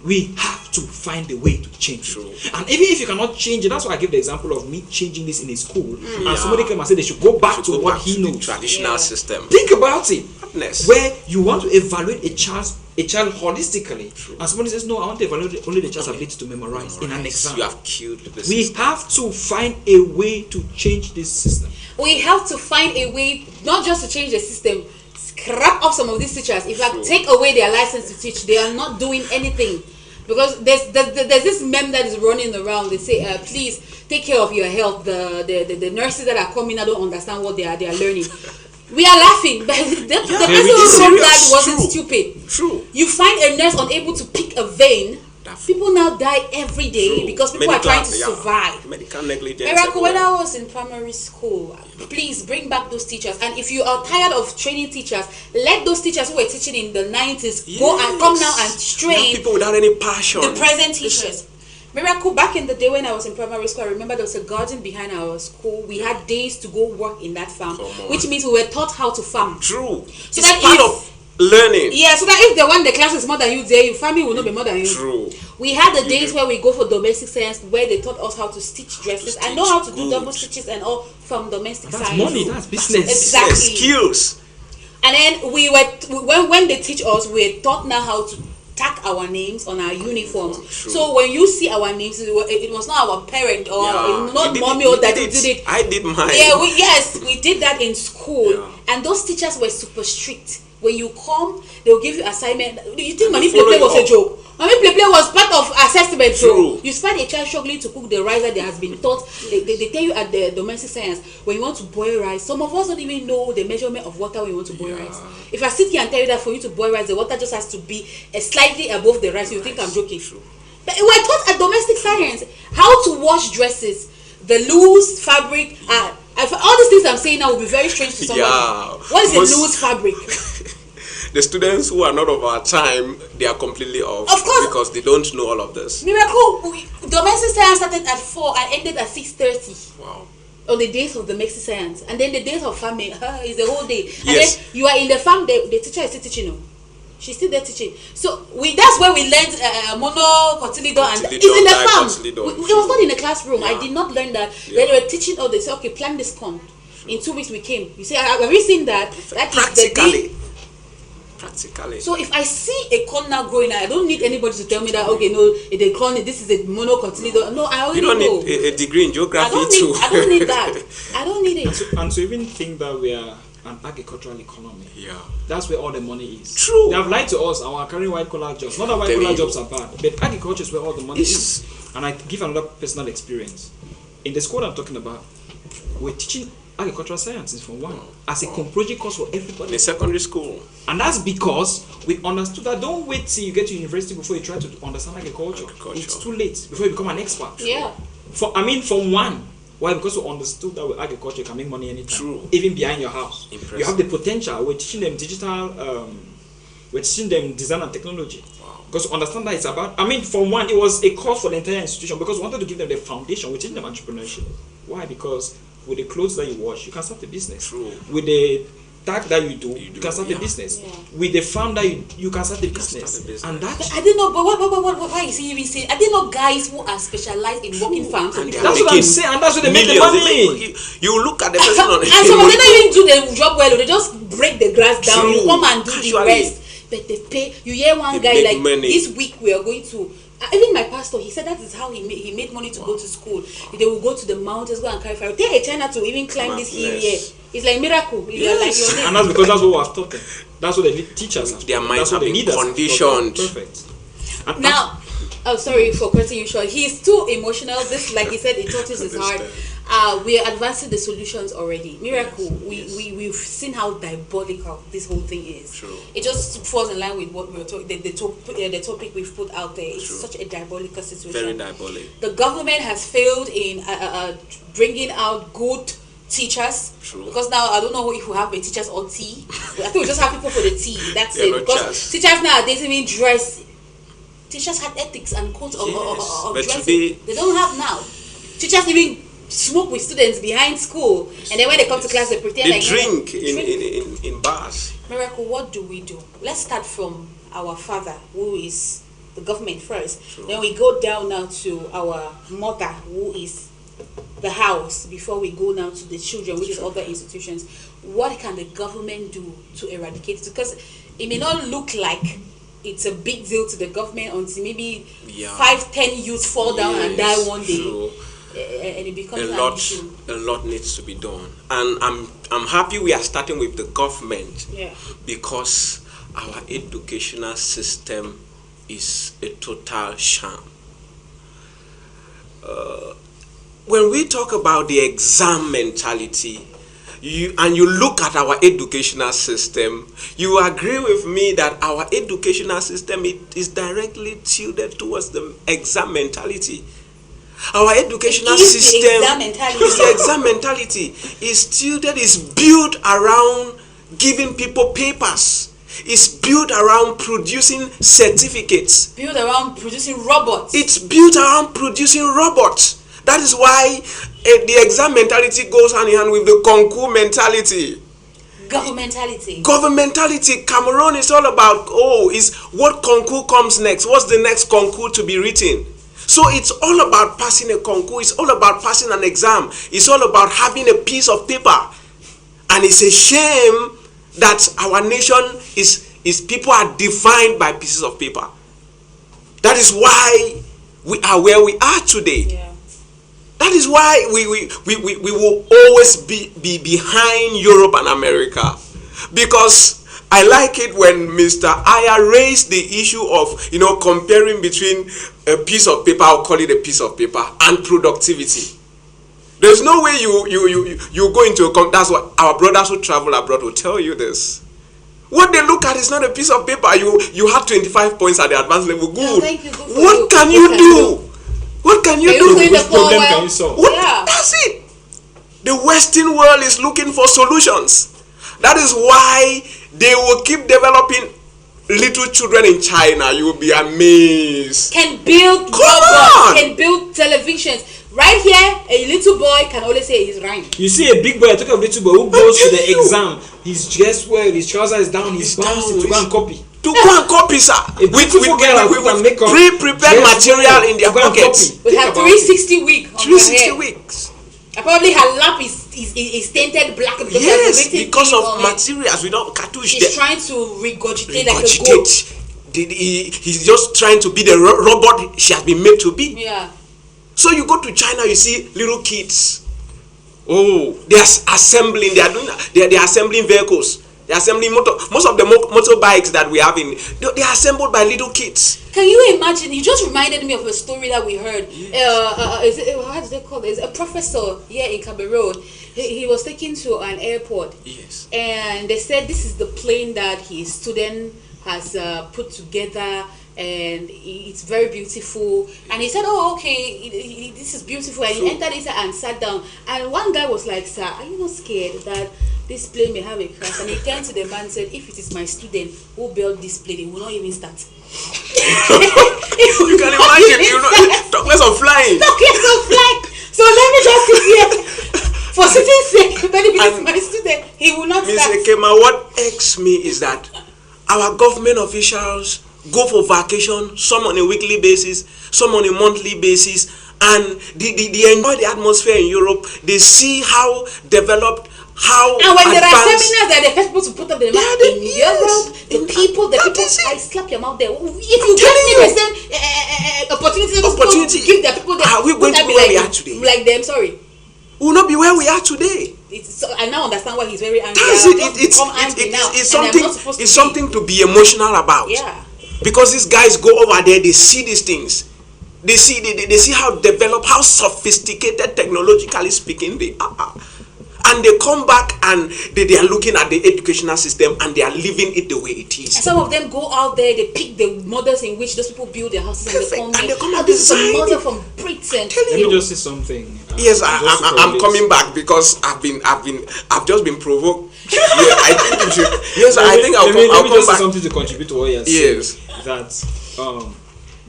We have to find a way to change True. it. And even if you cannot change it, that's why I gave the example of me changing this in a school. And Yeah. somebody came and said they should go back Should to go what back he to the knows. traditional Yeah. system. Think about it. Madness. Where you want to evaluate a child holistically, and somebody says, "No, I want to evaluate only the child's ability to memorize in an exam." You have killed the We system. have to find a way to change this system. We have to find a way, not just to change the system, scrap off some of these teachers. In fact, take away their license to teach. They are not doing anything. Because there's this meme that is running around. They say, please take care of your health. The nurses that are coming, I don't understand what they are learning. We are laughing, but the person who wrote that serious. wasn't True. stupid. True. You find a nurse unable to pick a vein, People now die every day True. because people Medical, are trying to yeah. survive. Medical negligence. Miracle, when everywhere. I was in primary school, please bring back those teachers. And if you are tired of training teachers, let those teachers who were teaching in the 90s go and come now and Yes. train People without any passion. the present teachers. Miracle, back in the day when I was in primary school, I remember there was a garden behind our school. We had days to go work in that farm, Come on. which means we were taught how to farm. True. So it's that part if- of learning. Yeah, so that if the one the class is more than you there, your family will not be more than you. True. We had the days where we go for domestic science where they taught us how to stitch dresses. I know how to do Good. double stitches and all from domestic That's science. money. That's business. Exactly. Skills. And then we were when they teach us, we're taught now how to tack our names on our uniforms. True. So when you see our names, it was not our parent or not You did mommy it- or you daddy did did it. I did mine. Yeah, we did that in school, Yeah. and those teachers were super strict. When you come, they'll give you assignment. You think Mami follow Play you was a up. joke? Mami Play was part of assessment. So True. you find a child struggling to cook the rice that they has been taught. They tell you at the domestic science when you want to boil rice. Some of us don't even know the measurement of water when you want to boil rice. If I sit here and tell you that for you to boil rice, the water just has to be slightly above the rice, you think I'm joking. True. But we're taught at domestic science how to wash dresses, the loose fabric. All these things I'm saying now will be very strange to somebody. Yeah. What is Most- a loose fabric? The students who are not of our time, they are completely off. Of course. Because they don't know all of this. Miracle, domestic science started at 4 and ended at 6:30 Wow. on the days of domestic science. And then the days of farming is the whole day. And Yes. then you are in the farm, the teacher is still teaching you. She's still there teaching. So that's where we learned mono, cotyledon, and it's in the farm. Dicotyledon. It was not in the classroom. Yeah. I did not learn that. Yeah. Then they were teaching, they say, okay, plant this corn. In 2 weeks we came. You say, have you seen that? That is the Practically. day. Practically. So if I see a corn now growing, I don't need anybody to tell me that, okay, no, the corn, this is a monocotyledon. No, I already You don't know. need a degree in I geography don't too. need, I don't need that. I don't need it. And to even think that we are an agricultural economy, Yeah. that's where all the money is. True. They have lied to us, our carrying white collar jobs. Not that white collar jobs are bad, but agriculture is where all the money Yes. is. And I give another personal experience. In the school I'm talking about, we're teaching agricultural sciences from one as a compulsory course for In everybody. a secondary school. And that's because we understood that don't wait till you get to university before you try to understand agriculture. Agriculture. It's too late before you become an expert. Yeah. From one. Why? Because we understood that with agriculture you can make money anytime. True. Even behind your house. Impressive. You have the potential. We're teaching them digital, we're teaching them design and technology. Wow. Because we understand that it's about, from one, it was a course for the entire institution because we wanted to give them the foundation. We're teaching them entrepreneurship. Why? Because with the clothes that you wash, you can start a business. True. With the tag that you do, you do, can start yeah. a business. Yeah. With the farm that you can start a start business. a business. And that I didn't know, but why is he even saying? I didn't know guys who are specialized in working farms. And they are That's what I'm making saying, and that's what they make the millions. money. You look at the person on And some of them don't even do the job well. They just break the grass down. True. You come and do the Casually. rest. But they pay. You hear one They guy make like money. this week we are going to. Even my pastor, he said that is how he made money to go to school. They will go to the mountains, go and carry fire. Tell a China to even climb this hill here. It's like miracle. It's Yes. like your And name. that's because that's what we have taught them. That's what the teachers have Their taught them. minds That's what have the been leaders have taught them. conditioned. Perfect. And Now, sorry for cutting you short. He's too emotional. This, like he said, it touches his heart. We are advancing the solutions already. Miracle. We've seen how diabolical this whole thing is. True. It just falls in line with what we were talking. The topic we've put out there. It's True. such a diabolical situation. Very diabolic. The government has failed in bringing out good teachers. True. Because now I don't know if we have the teachers or tea. I think we just have people for the tea. That's They're it. not Because just. teachers nowadays even dress. Teachers had ethics and codes of Yes, but dressing. today- They don't have now. Teachers even smoke with students behind school, and then when they come to class, they pretend They like drink drink. in bars. Miracle, what do we do? Let's start from our father, who is the government first. True. Then we go down now to our mother, who is the house, before we go now to the children, which is other institutions. What can the government do to eradicate it? Because it may not look like it's a big deal to the government until maybe Yeah. 5-10 youths fall down and die Yes, one day. true. And it becomes A an lot, issue. a lot needs to be done, and I'm happy we are starting with the government Yeah. because our educational system is a total sham. When we talk about the exam mentality, you look at our educational system, you agree with me that our educational system is directly tilted towards the exam mentality. Our educational system is the exam mentality. Is tilted, is built around giving people papers. It's built around producing certificates. Built around producing robots. It's built around producing robots. That is why the exam mentality goes hand in hand with the concours mentality. Governmentality. Cameroon is all about, is what concours comes next? What's the next concours to be written? So it's all about passing a concours. It's all about passing an exam. It's all about having a piece of paper. And it's a shame that our nation is people are defined by pieces of paper. That is why we are where we are today. Yeah. That is why we will always be behind Europe and America. Because I like it when Mr. Aya raised the issue of, comparing between a piece of paper, I'll call it a piece of paper, and productivity. There's no way you go into that's what our brothers who travel abroad will tell you this. What they look at is not a piece of paper. You have 25 points at the advanced level. Good. Thank you. Good What can you do? What can you do? Which problem can you solve? That's it. The Western world is looking for solutions. That is why they will keep developing. Little children in China, you will be amazed. Can build robots, can build televisions. Right here, a little boy can only say his rhyme. You see a big boy, I talk of a little boy who goes to the exam, his dress well, his trousers is down, he's bouncing to go and copy. To go and copy, sir. With pre-prepared material in their pockets. We have 360 weeks. 360 weeks. Probably her lap is tainted black because of materials. We don't cartouche. She's trying to regurgitate like a goat. He's just trying to be the robot she has been made to be. Yeah. So you go to China, you see little kids. They are assembling. They are assembling vehicles. They are assembling most of the motorbikes that we have they are assembled by little kids. Can you imagine? You just reminded me of a story that we heard. How do they call it? A professor here in Cameroon. He was taken to an airport. Yes. And they said this is the plane that his student has put together, and it's very beautiful. And he said, okay, this is beautiful. And he entered inside and sat down. And one guy was like, sir, are you not scared that this plane may have a crash? And he turned to the man and said, if it is my student who built this plane, it will not even start. You can imagine, talk less of flying. So let me just sit here. For sitting sake, but if it is my student, he will not start. Mr. Kema, what irks me is that our government officials go for vacation, some on a weekly basis, some on a monthly basis, and they enjoy the atmosphere in Europe. They see how developed, how and when advanced. There are seminars that they're supposed to put up the map in Europe, the people, I slap your mouth there. If you give me the same opportunity to give the people the, are we going to be where we are today? Like them, sorry. We will not be where we are today. I now understand why he's very angry. It's something to be emotional about. Yeah. Because these guys go over there, they see these things. They see how developed, how sophisticated, technologically speaking, they are. And they come back and they are looking at the educational system and they are living it the way it is. And some of them go out there, they pick the models in which those people build their houses. Perfect. And they come and this is a model from Britain. Let me just say something. Yes, I'm coming back because I've just been provoked. I think you should. Yes, I think I'll come just back. Say something to contribute to what you're saying. Yes. That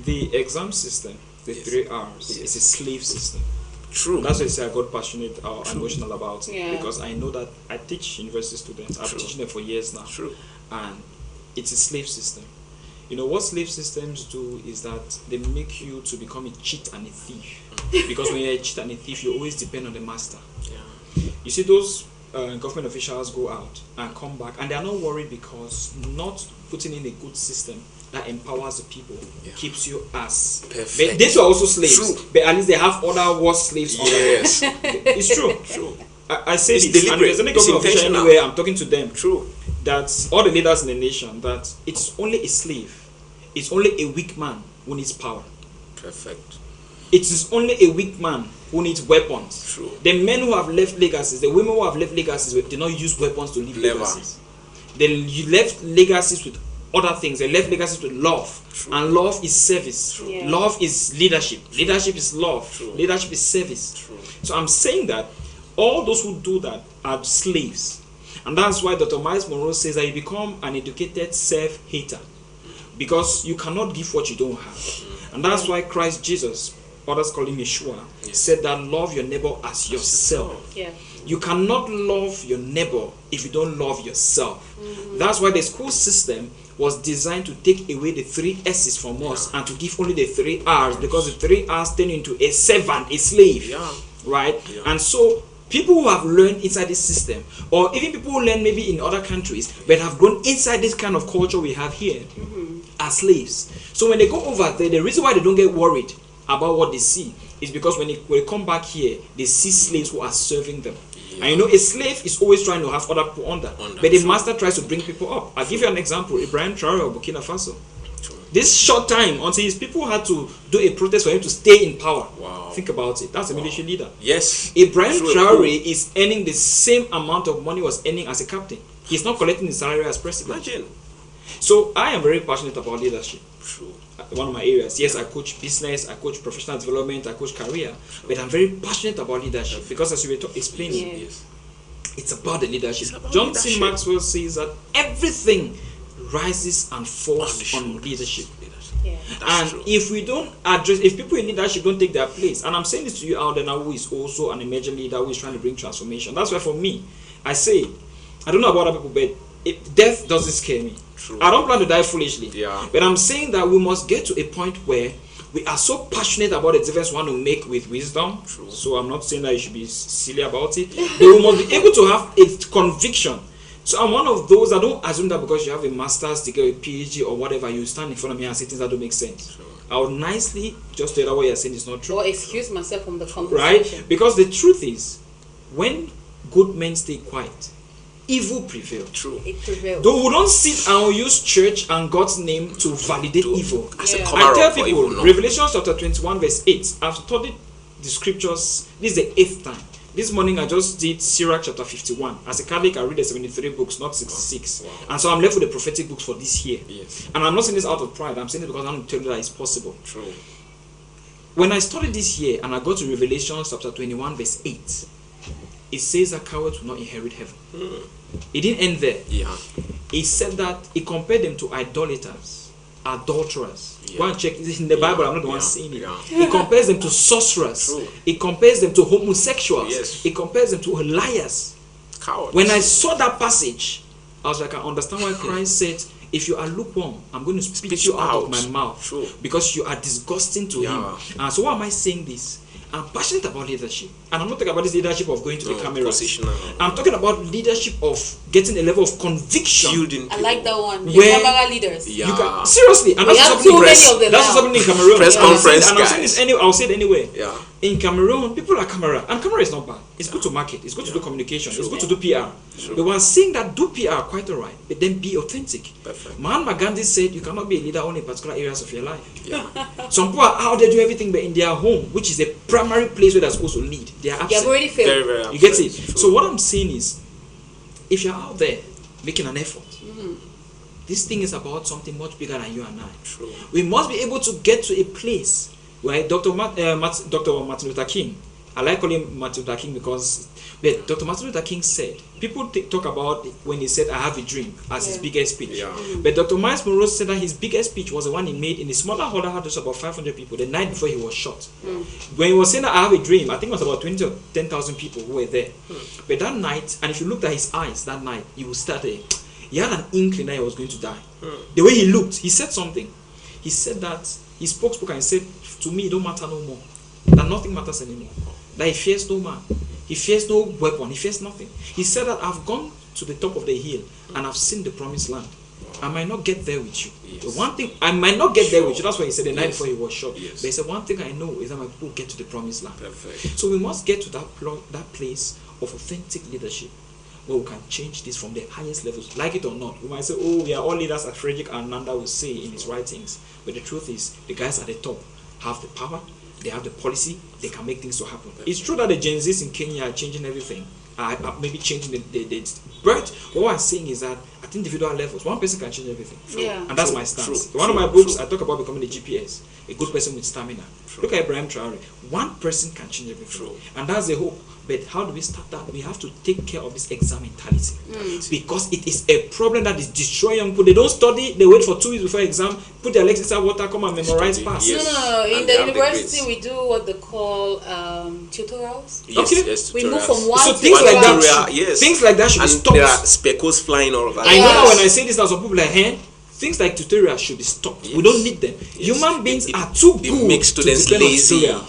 the exam system, the 3 R's, is a slave system. True. That's why I say I got passionate or emotional about it, Yeah. because I know that I teach university students. I've been teaching them for years now. True. And it's a slave system. You know what slave systems do is that they make you to become a cheat and a thief. Because when you're a cheat and a thief, you always depend on the master. Yeah. You see, those government officials go out and come back, and they are not worried because not putting in a good system that empowers the people keeps you as perfect. But these are also slaves, True. but at least they have other worse slaves. Yes. It's true. True. I say It's this, and deliberate. if there's any It's government official intentional. anywhere, I'm talking to them. True. That all the leaders in the nation, that it's only a slave, it's only a weak man who needs power. Perfect. It is only a weak man who needs weapons. True. The men who have left legacies, the women who have left legacies, did not use weapons to leave Never. legacies. They left legacies with other things. They left legacies with love. True. And love is service. True. Yeah. Love is leadership. Leadership is love. True. Leadership is service. True. So I'm saying that all those who do that are slaves. And that's why Dr. Miles Monroe says that you become an educated self-hater. Because you cannot give what you don't have. And that's why Christ Jesus, others call him Yeshua, said that love your neighbor as yourself. Yeah. You cannot love your neighbor if you don't love yourself. That's why the school system was designed to take away the 3 S's from us and to give only the 3 R's, because the 3 R's turn into a servant, a slave. Yeah. Right? Yeah. And so people who have learned inside this system, or even people who learn maybe in other countries but have grown inside this kind of culture we have here, are slaves. So when they go over there, the reason why they don't get worried about what they see is because when they come back here, they see slaves who are serving them. And you know, a slave is always trying to have other people under, but the master tries to bring people up. I'll give you an example. Ibrahim Traore of Burkina Faso. This short time until his people had to do a protest for him to stay in power. Wow. Think about it. That's a military leader. Yes. Ibrahim True. Traore is earning the same amount of money he was earning as a captain. He's not collecting his salary as president. Imagine. So I am very passionate about leadership. True. One of my areas. Yes, I coach business, I coach professional development, I coach career, but I'm very passionate about leadership because, as you were explaining, Yeah. Yes. it's about the leadership. It's about John leadership. C. Maxwell says that everything rises and falls On the on shoulders. leadership. Yeah. That's And true. if we don't address, if people in leadership don't take their place, and I'm saying this to you out there now, who is also an emerging leader who is trying to bring transformation. That's why for me, I say, I don't know about other people, but death doesn't scare me. True. I don't plan to die foolishly. Yeah. But I'm saying that we must get to a point where we are so passionate about the difference we want to make with wisdom. True. So I'm not saying that you should be silly about it. But we must be able to have a conviction. So I'm one of those that don't assume that because you have a master's degree, a PhD, or whatever, you stand in front of me and say things that don't make sense. True. I would nicely just tell that what you're saying is not true. Or excuse myself from the Right? conversation. Because the truth is, when good men stay quiet, evil prevails. True. It prevails. Though we don't sit and use church and God's name to validate To- evil. As a Yeah. cover I tell up for people, evil, no. Revelation chapter 21 verse 8, I've studied the scriptures, this is the 8th time. This morning I just did Sirach chapter 51. As a Catholic, I read the 73 books, not 66. Wow. And so I'm left with the prophetic books for this year. Yes. And I'm not saying this out of pride, I'm saying it because I want to tell you that it's possible. True. When I studied this year and I got to Revelation chapter 21 verse 8, it says that cowards will not inherit heaven. It didn't end there. Yeah. He said that he compared them to idolaters, adulterers. Yeah. Go and check this in the Bible. I'm not the one Yeah. saying it. Yeah. He compares them to sorcerers. True. He compares them to homosexuals. Yes. He compares them to liars. Cowards. When I saw that passage, I was like, I understand why Christ said, if you are lukewarm, I'm going to spit you out of my mouth. True. Because you are disgusting to Yeah. him. And so why am I saying this? I'm passionate about leadership. And I'm not talking about this leadership of going to the No, camera. positional. I'm talking about leadership of getting a level of conviction. Building I like that one. Where- Your camera leaders. Yeah. You can, seriously, and We that's have happening too in many of them that's now. happening in Cameroon. Press And I'll say it- conference, and I'll say guys. this anyway. I'll say it anyway. Yeah. In Cameroon, people are camera, and camera is not bad. It's good to market. It's good to do communication. It's good to do PR. True. But we're saying that do PR quite alright, but then be authentic. Perfect. Mahatma Gandhi said you cannot be a leader only in particular areas of your life. Yeah. Some people are out there doing everything, but in their home, which is the primary place where they're supposed to lead, they are They have absent. already failed. Very, very You get upset. it? True. So what I'm saying is, if you're out there making an effort, this thing is about something much bigger than you and I. True. We must be able to get to a place where Dr. Martin Luther King, I like calling him Martin Luther King because but Dr. Martin Luther King said, people talk about when he said, I have a dream, as his Yeah. biggest speech. Yeah. But Dr. Miles Monroe said that his biggest speech was the one he made in a smaller hall that had just about 500 people the night before he was shot. When he was saying that I have a dream, I think it was about 20 or 10,000 people who were there. But that night, and if you looked at his eyes that night, you would start there. He had an inkling that he was going to die. The way he looked, he said something. He said that he spoke and said, to me, it don't matter no more. That nothing matters anymore. That he fears no man. He fears no weapon. He fears nothing. He said that I've gone to the top of the hill and I've seen the promised land. I might not get there with you. Yes. The one thing I might not get there Sure. with you. That's why he said the night Yes. before he was shot. Yes. But he said one thing I know is that my people get to the promised land. Perfect. So we must get to that place of authentic leadership where we can change this from the highest levels. Like it or not, we might say, oh, we are all leaders, as Frederick Ananda will say in his writings. But the truth is, the guys at the top have the power, they have the policy, they can make things to happen. It's true that the Gen Zs in Kenya are changing everything, maybe changing the but what I'm saying is that at individual levels, one person can change everything. Yeah. And that's my stance. One of my books, I talk about becoming a GPS, a good person with stamina. Look at Ibrahim Traore. One person can change everything. And that's the hope. But how do we start that? We have to take care of this exam mentality. Because it is a problem that is destroying young people. They don't study, they wait for 2 weeks before exam, put their legs inside water, come and memorize, pass. Yes. No. In And the they have the university, we do what they call tutorials. Yes, Okay. yes, We move tutorials. from one So to things the like other. that, Yes. things like that should be And stopped. there are speckles flying all over. I know that Yes. when I say this, now some people are like, things like tutorials should be stopped. We Yes. don't need them. Human beings are too It good makes to students depend on lazy. tutorial.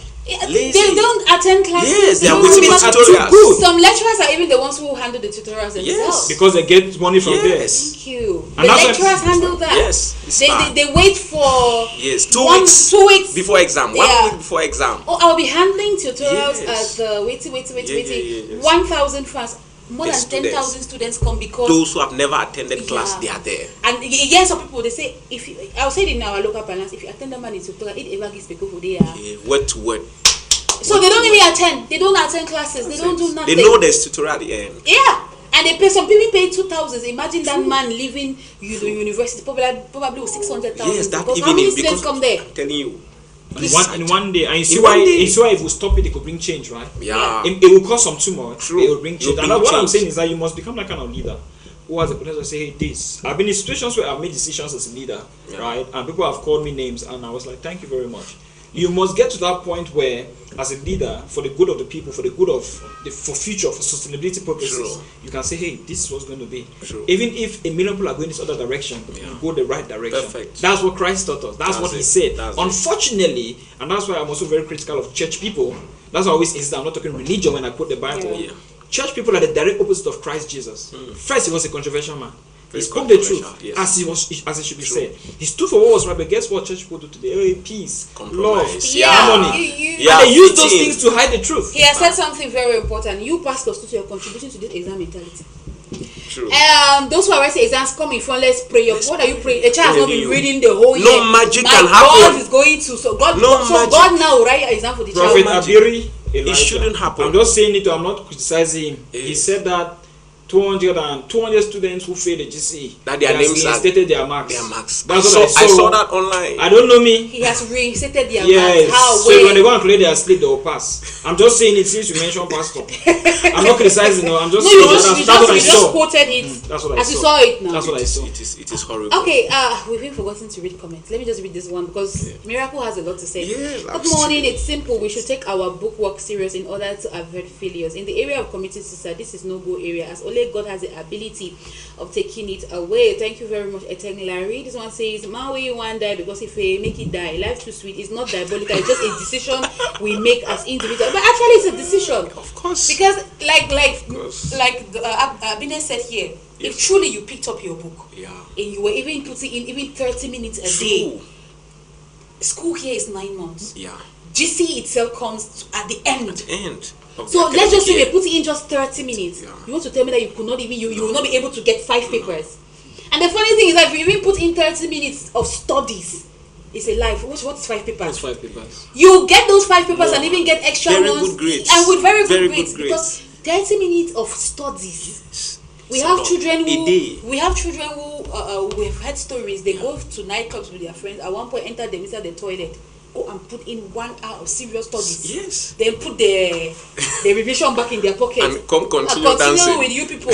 Lazy. They don't attend classes. Yes, they are don't waiting do for it. tutorials. Good. Some lecturers are even the ones who handle the tutorials themselves. Yes. Because they get money from there. Yes. Thank you. And The that's why- lecturers handle that. Yes, it's They bad. wait for Yes, 2 1 weeks 2 weeks before exam. Yeah. 1 week before exam. Oh, I'll be handling tutorials Yes. at the waiting. Yes. 1,000 francs. More The than students. 10,000 students come because Those who have never attended class, Yeah. they are there. and yes, some people they say if you, I'll say it in our local balance, if you attend the man in tutorial, it ever gives people they are. Yeah, word to word. So they don't really attend. They don't attend classes. They don't do nothing. They know there's tutorial at the end. Yeah, and they pay. Some people pay 2,000. Imagine that man leaving the university probably with 600,000. Yes, that because evening. how many because students come there? I'm telling you. In one day, and you see In why? one day. You see why if we stop it, it could bring change, right? Yeah. It will cause some tumult. True. It will bring It change. will And bring what I'm change. saying is that you must become that kind of leader who has the potential to say, "Hey, this." I've been in situations where I've made decisions as a leader, Yeah. right? And people have called me names, and I was like, "Thank you very much." You must get to that point where, as a leader, for the good of the people, for the good of for future, for sustainability purposes, True. you can say, "Hey, this is what's going to be." True. Even if a million people are going this other direction, Yeah. you go the right direction. Perfect. That's what Christ taught us. That's what He it. said. That's it. Unfortunately, and that's why I'm also very critical of church people. That's why I always insist I'm not talking religion when I quote the Bible. Yeah. Church people are the direct opposite of Christ Jesus. First, he was a controversial man. He Very spoke the truth controversial, yes. as it should be True. said. He stood for what was right, but guess what church people do today? Oh, peace, love, Compromise. Yeah. harmony. Yeah. And they use those Teaching. things to hide the truth. He has said something very important. You pastors to your contribution to this exam mentality. True. Those who are writing exams come in front. Let's pray. What are you praying? A child has not been you. reading the whole year. No magic My can God happen. is going to God. No so magic. God now will write an exam for the Prophet child. Abiri, Elijah. shouldn't happen. I'm just saying it. I'm not criticizing him. He Yes. said that 200 students who failed the GCE, That their he has names are- reinstated their marks. Their marks. That's I what saw, I saw that online. I don't know me. He has reinstated their Yes. marks. How? So when they go and collect their slip, they will pass. I'm just saying it since you mentioned pastor. I'm not criticizing. No, I'm just No, saying you that's what I just saw. quoted it That's what I as you saw. saw it now. That's what I saw. It is horrible. Okay, we've been forgotten to read comments. Let me just read this one because Miracle has a lot to say. Yeah, Good morning, it's simple. We should take our book work serious in order to avoid failures. In the area of community suicide, this is no go area as only God has the ability of taking it away. Thank you very much, Eteng Larry. This one says, Maui one die because if we make it die, life too sweet. It's not diabolical, it's just a decision we make as individuals. But actually it's a decision. Of course. Because like course. Abine said here, if Yes. truly you picked up your book Yeah. and you were even putting in even 30 minutes a day, True. school here is 9 months. Yeah. GC itself comes at the end. End. of So the let's just say academic we're putting in just 30 minutes. Yeah. You want to tell me that you could not even you will not be able to get 5 papers. And the funny thing is that if you even put in 30 minutes of studies, it's a life. What's 5 papers? That's 5 papers. You get those 5 papers No. and even get extra Very ones good grades. and with very good Very grades good because 30 minutes of studies. Yes. We It's a have lot. children A day. who we've heard stories. They go to nightclubs with their friends. At one point, enter them inside the toilet, go and put in 1 hour of serious studies. Yes. Then put the revision back in their pocket And come continue and continue dancing. with you people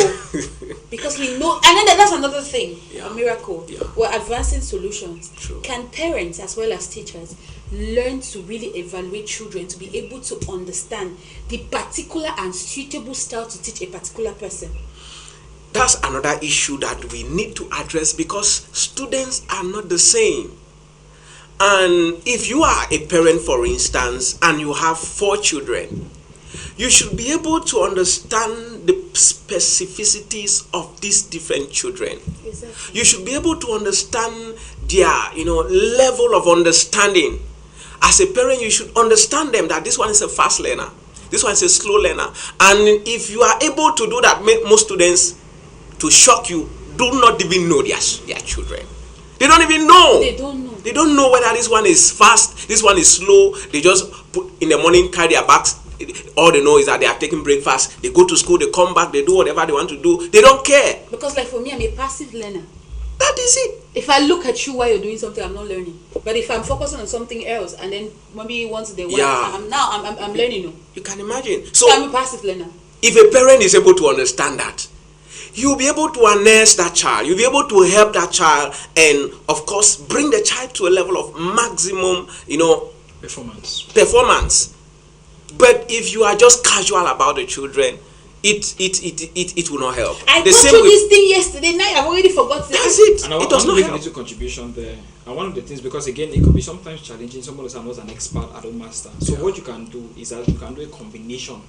because we know. And then that's another thing. Yeah. A miracle. Yeah. We're advancing solutions. True. Can parents as well as teachers learn to really evaluate children to be able to understand the particular and suitable style to teach a particular person? That's another issue that we need to address because students are not the same. And if you are a parent, for instance, and you have 4 children, you should be able to understand the specificities of these different children. Exactly. You should be able to understand their, level of understanding. As a parent, you should understand them that this one is a fast learner, this one is a slow learner. And if you are able to do that, make most students, to shock you, do not even know their children. They don't even know. They don't know. They don't know whether this one is fast, this one is slow. They just put in the morning, carry their bags. All they know is that they are taking breakfast. They go to school, they come back, they do whatever they want to do. They don't care. Because like for me, I'm a passive learner. That is it. If I look at you while you're doing something, I'm not learning. But if I'm focusing on something else, and then maybe once they want, I'm learning. You can imagine. So I'm a passive learner. If a parent is able to understand that, you'll be able to harness that child. You'll be able to help that child, and of course, bring the child to a level of maximum, performance. But if you are just casual about the children, it will not help. I taught you this thing yesterday night. I've already forgotten. That's it. And I want to make a little contribution there. And one of the things, because again, it could be sometimes challenging. Someone who's not an expert adult master. So what you can do is that you can do a combination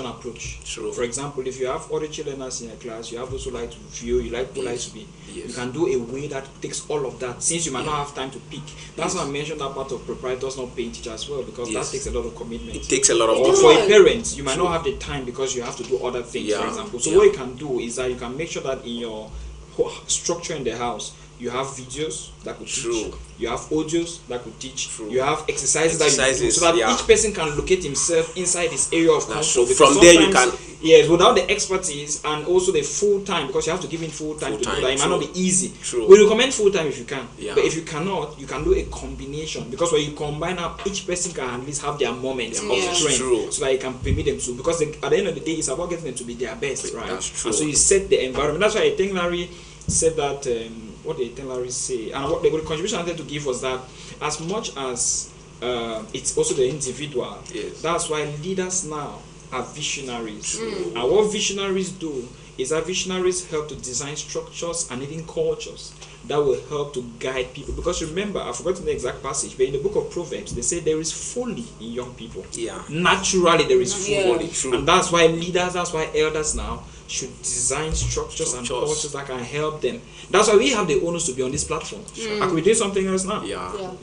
approach. True. For example, if you have other children in your class, you have those who like to view, you like who like to be. Yes. You can do a way that takes all of that, since you might not have time to pick. That's why I mentioned that part of proprietors not paying teachers as well, because that takes a lot of commitment. It takes a lot of Or for a parent, you might not have the time because you have to do other things, for example. So what you can do is that you can make sure that in your structure in the house, you have videos that could teach, you have audios that could teach, you have exercises that you do, so that each person can locate himself inside his area of comfort. From there you can, yes, without the expertise and also the full time, because you have to give him full time to do that. It might not be easy. We recommend full time if you can, but if you cannot, you can do a combination, because when you combine up, each person can at least have their moments of strength, so that you can permit them to, because at the end of the day, it's about getting them to be their best, right? That's true. And so you set the environment. That's why I think Larry said that. What did Larry say? And what the contribution I wanted to give was that as much as it's also the individual, that's why leaders now are visionaries. And what visionaries do is that visionaries help to design structures and even cultures that will help to guide people. Because remember, I've forgotten the exact passage, but in the book of Proverbs, they say there is folly in young people. Naturally, there is folly. And that's why leaders, that's why elders now should design structures and cultures that can help them. That's why we have the onus to be on this platform. I could be doing something else now.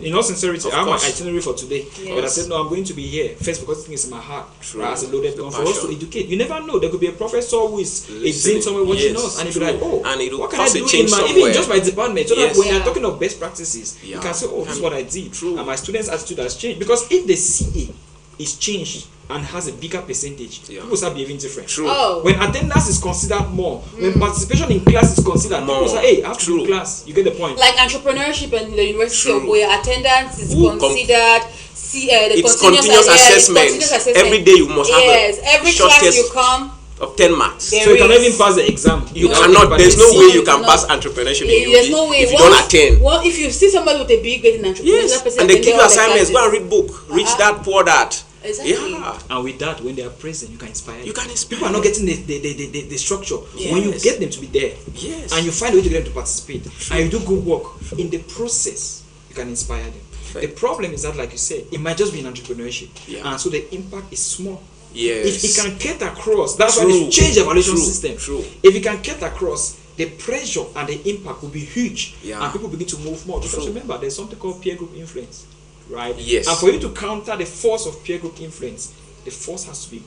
In all sincerity, I have my itinerary for today. But I said, no, I'm going to be here. First, because things in my heart. As a loaded one for us to educate. You never know. There could be a professor who is exhibiting somewhere watching us, and he'll be like, oh, and what can I do in my, even just my department, so that when you're talking of best practices, you can say, oh, this is what I did. And my students' attitude has changed. Because if the CA is changed and has a bigger percentage, people start behaving different. When attendance is considered more, when participation in class is considered more, people say, hey, I have to do class. You get the point. Like entrepreneurship in the University of Boya, attendance is considered. It's continuous assessment. Every day you must have every class you come of 10 marks. So you cannot even pass the exam. You cannot. There's no way you can pass entrepreneurship there's no way if you don't attend. Well, if you see somebody with a big grade in entrepreneurship, and they give you assignments, go and read book, reach that, pour that. Exactly. And with that, when they are present, you can inspire them. You can inspire. People are not getting the structure. When you get them to be there, and you find a way to get them to participate, and you do good work, in the process, you can inspire them. The problem is that, like you said, it might just be in entrepreneurship, and so the impact is small. If it can get across, that's why they change the evaluation system. If it can get across, the pressure and the impact will be huge, and people begin to move more. Because remember, there's something called peer group influence, right? And for you to counter the force of peer group influence, the force has to be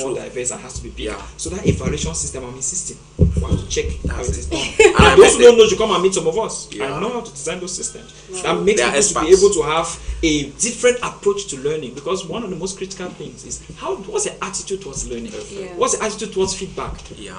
more diverse and has to be bigger. So that evaluation system, I'm insisting, we have to check how it is done. And those who don't know should come and meet some of us. I know how to design those systems. That makes people to be able to have a different approach to learning. Because one of the most critical things is what's the attitude towards learning? What's the attitude towards feedback?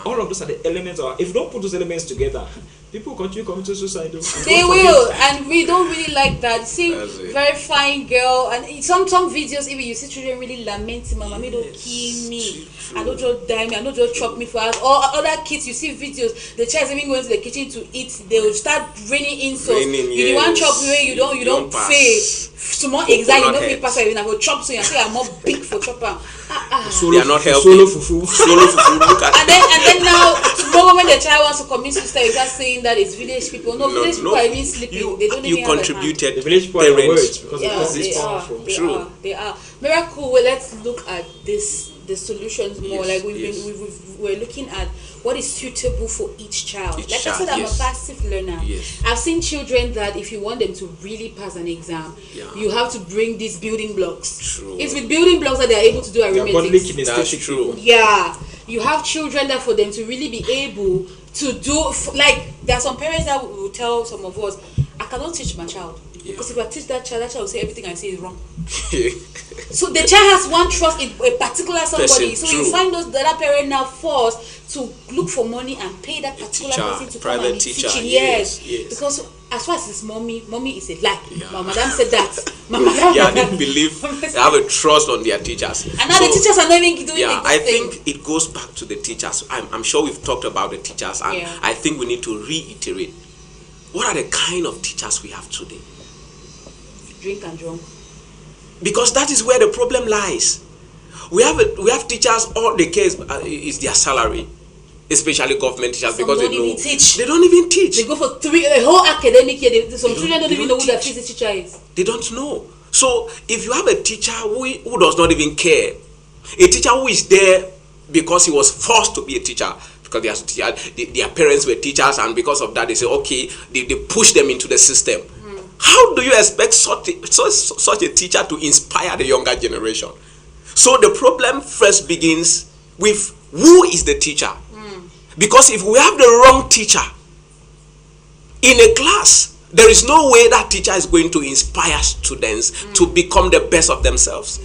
All of those are the elements. If you don't put those elements together, people continue coming to suicide. They will, and we don't really like that. See, very fine girl, and in some videos, even you see children really lamenting, "Mama, me don't kill me, I don't just die me, I don't just chop me for us." Or other kids, you see videos, the child even going to the kitchen to eat, they will start raining insults. You the one chop me, you don't pay. Small exam, you don't pay pass. You never chop, so you say I'm more big for chopper. They are not helping. Solo fufu. Look at and then now tomorrow when the child wants to commit suicide, you just saying that it's village people. No, village people are even sleeping. They don't even contributed. The village people are words because they are. They are. Miracle. Well, let's look at the solutions more. Like we're looking at what is suitable for each child. Like I said, I'm a passive learner. I've seen children that if you want them to really pass an exam, you have to bring these building blocks. It's with building blocks that they are able to do arithmetic. That's true. You have children that for them to really be able to do, like there are some parents that will tell some of us, I cannot teach my child. Because if I teach that child will say everything I say is wrong. So the child has one trust in a particular somebody. So you find those the other parent now forced to look for money and pay that particular person to come and be teaching. Yes. Because as far as it's mommy is a lie. My madam said that. My madam they believe they have a trust on their teachers. And now the teachers are not even doing it. I think it goes back to the teachers. I'm sure we've talked about the teachers, and I think we need to reiterate. What are the kind of teachers we have today? Drink and drunk. Because that is where the problem lies. We have teachers, all they care is their salary, especially government teachers. Some because don't they know even teach. They don't even teach. They go for a whole academic year. Some children don't even know who their physics teacher is. They don't know. So if you have a teacher who does not even care, a teacher who is there because he was forced to be a teacher, because their parents were teachers, and because of that they say okay, they push them into the system. How do you expect such a teacher to inspire the younger generation? So the problem first begins with who is the teacher. Because if we have the wrong teacher in a class, there is no way that teacher is going to inspire students to become the best of themselves.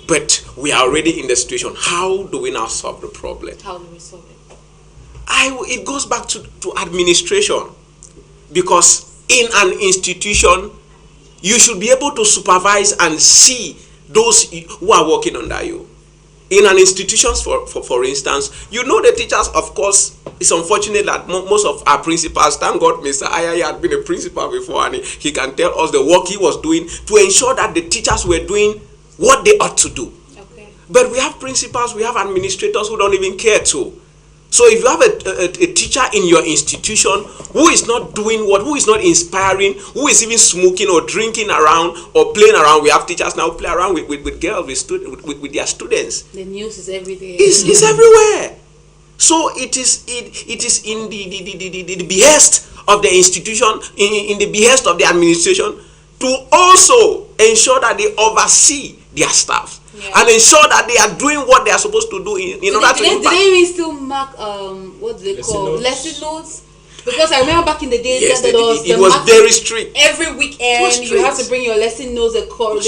But we are already in the situation. How do we now solve the problem? How do we solve it? It goes back to administration. Because in an institution, you should be able to supervise and see those who are working under you. In an institution, for instance, you know the teachers, of course, it's unfortunate that most of our principals, thank God Mr. Ayayi had been a principal before, and he can tell us the work he was doing to ensure that the teachers were doing what they ought to do. Okay. But we have principals, we have administrators who don't even care to. So if you have a teacher in your institution who is not doing who is not inspiring, who is even smoking or drinking around or playing around, we have teachers now play around with girls, with their students. The news is everywhere. It's everywhere. So it is in the behest of the institution, in the behest of the administration, to also ensure that they oversee their staff. And ensure that they are doing what they are supposed to do in order to impact. Do they even still mark what do they call lesson notes? Because I remember back in the days that it was very strict. Every weekend you have to bring your lesson notes, they cross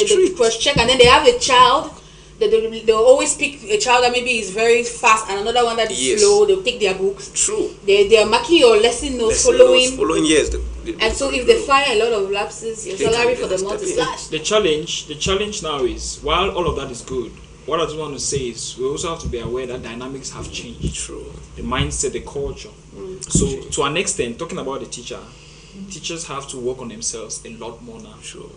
check, and then they have a child. They'll always pick a child that maybe is very fast and another one that is slow. They'll take their books. True. They are marking your lesson notes, following. Yes. And so if they find a lot of lapses, your salary for the month is slashed. The challenge now is, while all of that is good, what I just want to say is we also have to be aware that dynamics have changed. True. The mindset, the culture. So to an extent, talking about the teacher, teachers have to work on themselves a lot more now. True.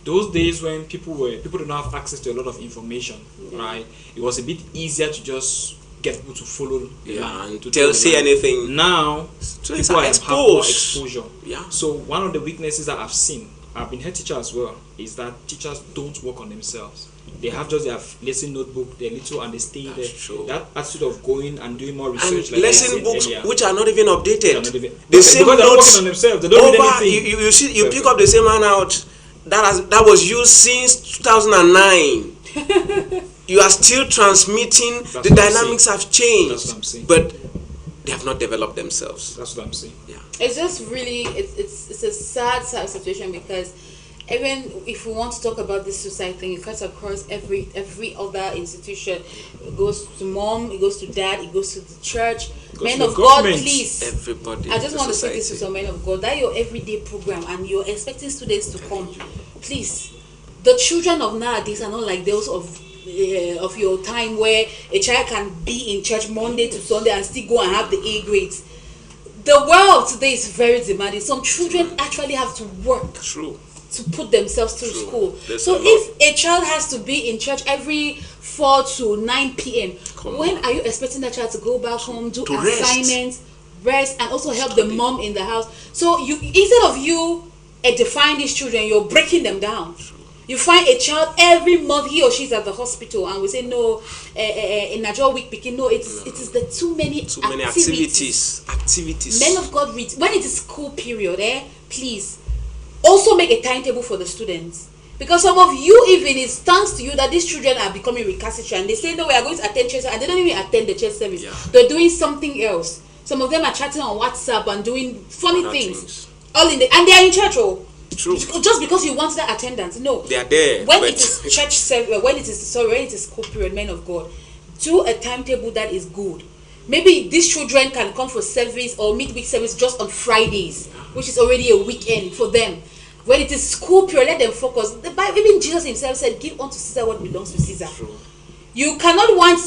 Those days when people did not have access to a lot of information, right? It was a bit easier to just get people to follow and to say anything. Now people have more exposure. So one of the weaknesses that I've seen, I've been head teacher as well, is that teachers don't work on themselves. They have just their lesson notebook, their little, and they stay there. True. That attitude of going and doing more research, and like lesson books earlier, which are not even updated. The same notes on themselves. They don't read anything. You pick up the same handout that was used since 2009. You are still transmitting. The dynamics have changed. That's what I'm saying. But they have not developed themselves. That's what I'm saying. Yeah. It's just really it's a sad situation, because even if we want to talk about this suicide thing, it cuts across every other institution. It goes to mom, it goes to dad, it goes to the church. Men of God, please. Everybody. I just want to say this to some men of God. That your everyday program and you're expecting students to come. Please. The children of nowadays are not like those of your time, where a child can be in church Monday to Sunday and still go and have the A grades. The world today is very demanding. Some children actually have to work. True. To put themselves through school. So if a child has to be in church every 4 to 9 p.m., when are you expecting that child to go back home, do assignments, rest, and also help the mom in the house? So you, instead of you edifying these children, you're breaking them down. You find a child every month, he or she is at the hospital, and we say no, in Nigeria week picking. No, it is the too many activities. Men of God, read when it is school period. Please. Also make a timetable for the students, because some of you, even it thanks to you that these children are becoming recalcitrant. They say no, we are going to attend church, and they don't even attend the church service. They're doing something else. Some of them are chatting on WhatsApp and doing funny things. All in and they are in church. True. Just because you want that attendance. No. They are there. When but it is church service, when it is school period, men of God, do a timetable that is good. Maybe these children can come for service or midweek service just on Fridays, which is already a weekend for them. When it is school period, let them focus. The Bible, even Jesus himself said, give unto Caesar what belongs to Caesar. True. You cannot want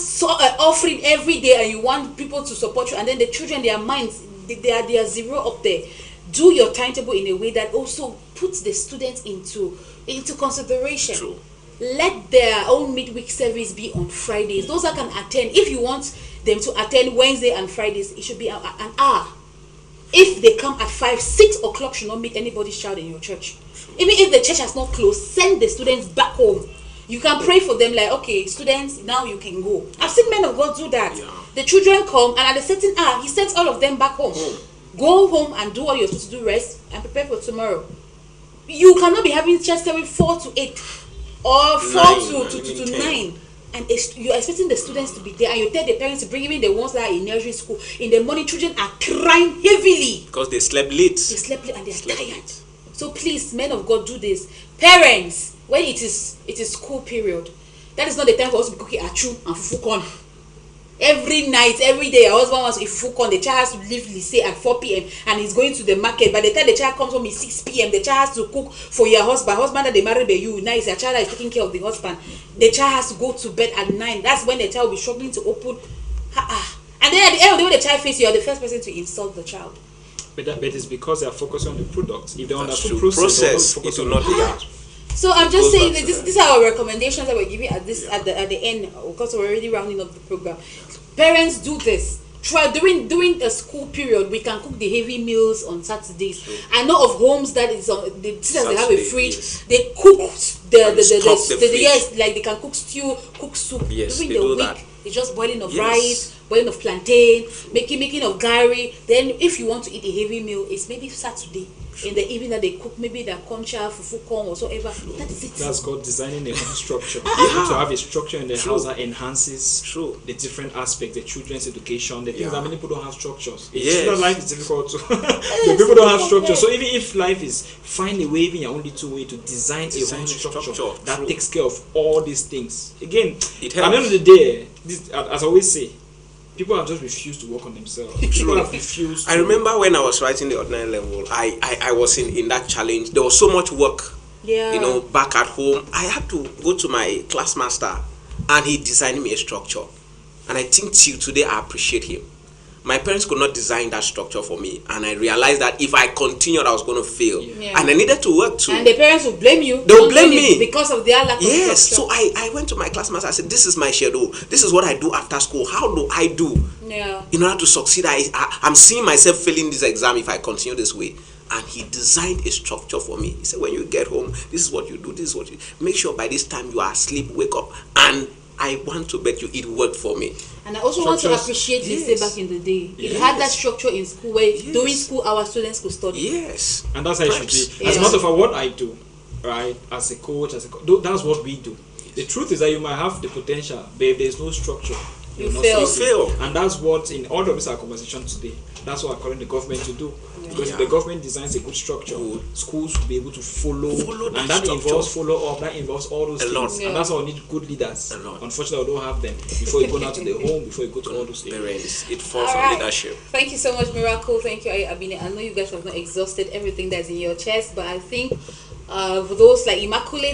offering every day and you want people to support you, and then the children, their minds, they are zero up there. Do your timetable in a way that also puts the students into consideration. True. Let their own midweek service be on Fridays. Those that can attend, if you want them to attend Wednesday and Fridays, it should be an hour. If they come at 5, 6 o'clock should not meet anybody's child in your church. Even if the church has not closed, send the students back home. You can pray for them like, okay, students, now you can go. I've seen men of God do that. Yeah. The children come, and at a certain hour, he sends all of them back home. Go home and do what you're supposed to do, rest, and prepare for tomorrow. You cannot be having church service 4 to 8 or 4 to 9. And you're expecting the students to be there, and you tell the parents to bring even the ones that are in nursery school. In the morning, children are crying heavily. Because they slept late. They slept late and they're tired. So please, men of God, do this. Parents, when it is school period, that is not the time for us to be cooking achu and fufu corn. Every night, every day, our husband wants to eat fufu corn. The child has to leave Lycée at 4 p.m. and he's going to the market. By the time the child comes home, it's 6 p.m. The child has to cook for your husband that they married by you. Now it's your child that is taking care of the husband. The child has to go to bed at 9. That's when the child will be struggling to open. And then at the end of the day, when the child faces you, are the first person to insult the child. But it's because they are focusing on the product. If they understood true. process, It will not be that. So I'm just goes saying back that to that. these are our recommendations that we're giving at the end, because we're already rounding up the program. Parents, do this. Try during a school period. We can cook the heavy meals on Saturdays. I know of homes that is on the since they have a Saturday, fridge. yes. They cook And stock the fridge. yes, like they can cook stew, cook soup. Yes, during they the do week, that. it's just boiling of Yes. rice, boiling of plantain, making of gari. Then if you want to eat a heavy meal, it's maybe Saturday in the evening that they cook maybe the concha, fufu corn, whatsoever. That is it. that's called designing a home structure. You need to have a structure in the True. house that enhances True. the different aspects, the children's education, the things Yeah. that many people don't have structures. It's Yes. true that life is difficult too. The people don't have structure. So even if life is, find a way, even your only two way to design a home structure that True. takes care of all these things. Again, It at the end helps. of the day, this, as I always say, people have just refused to work on themselves. People have refused. I remember when I was writing the ordinary level, I was in that challenge. There was so much work, Yeah. back at home. I had to go to my class master, and he designed me a structure. And I think till today I appreciate him. My parents could not design that structure for me, and I realized that if I continued, I was going to fail. Yeah. And I needed to work too. And the parents will blame you. They'll Don't blame do it me. because of their lack of Yes, structure. so I went to my class master. I said, this is my schedule. This is what I do after school. How do I do Yeah. in order to succeed? I'm seeing myself failing this exam if I continue this way. And he designed a structure for me. He said, when you get home, this is what you do. This is what you make sure by this time you are asleep, wake up. And I want to bet you it worked for me. And I also want to Structures. appreciate Yes. Lycée back in the day. It Yes. had that structure in school where Yes. during school our students could study. Yes. And that's how it should be. As a Yeah. matter of fact, what I do, right, as a coach, that's what we do. The truth is that you might have the potential, but if there's no structure, You you'll not fail. succeed. You fail. And that's what, in all of this our conversation today, that's what I'm calling the government to do. Because if the government designs a good structure, Good. schools will be able to follow Follow and that that structure. involves follow up, that involves all those A things. lot. Yeah. And that's why we need good leaders. A lot. Unfortunately, we don't have them. Before you go now to the home, before you go to all those areas. Parents, it falls All on right. leadership. Thank you so much, Miracle. Thank you, Abine. I know you guys have not exhausted everything that's in your chest, but I think for those like Immaculate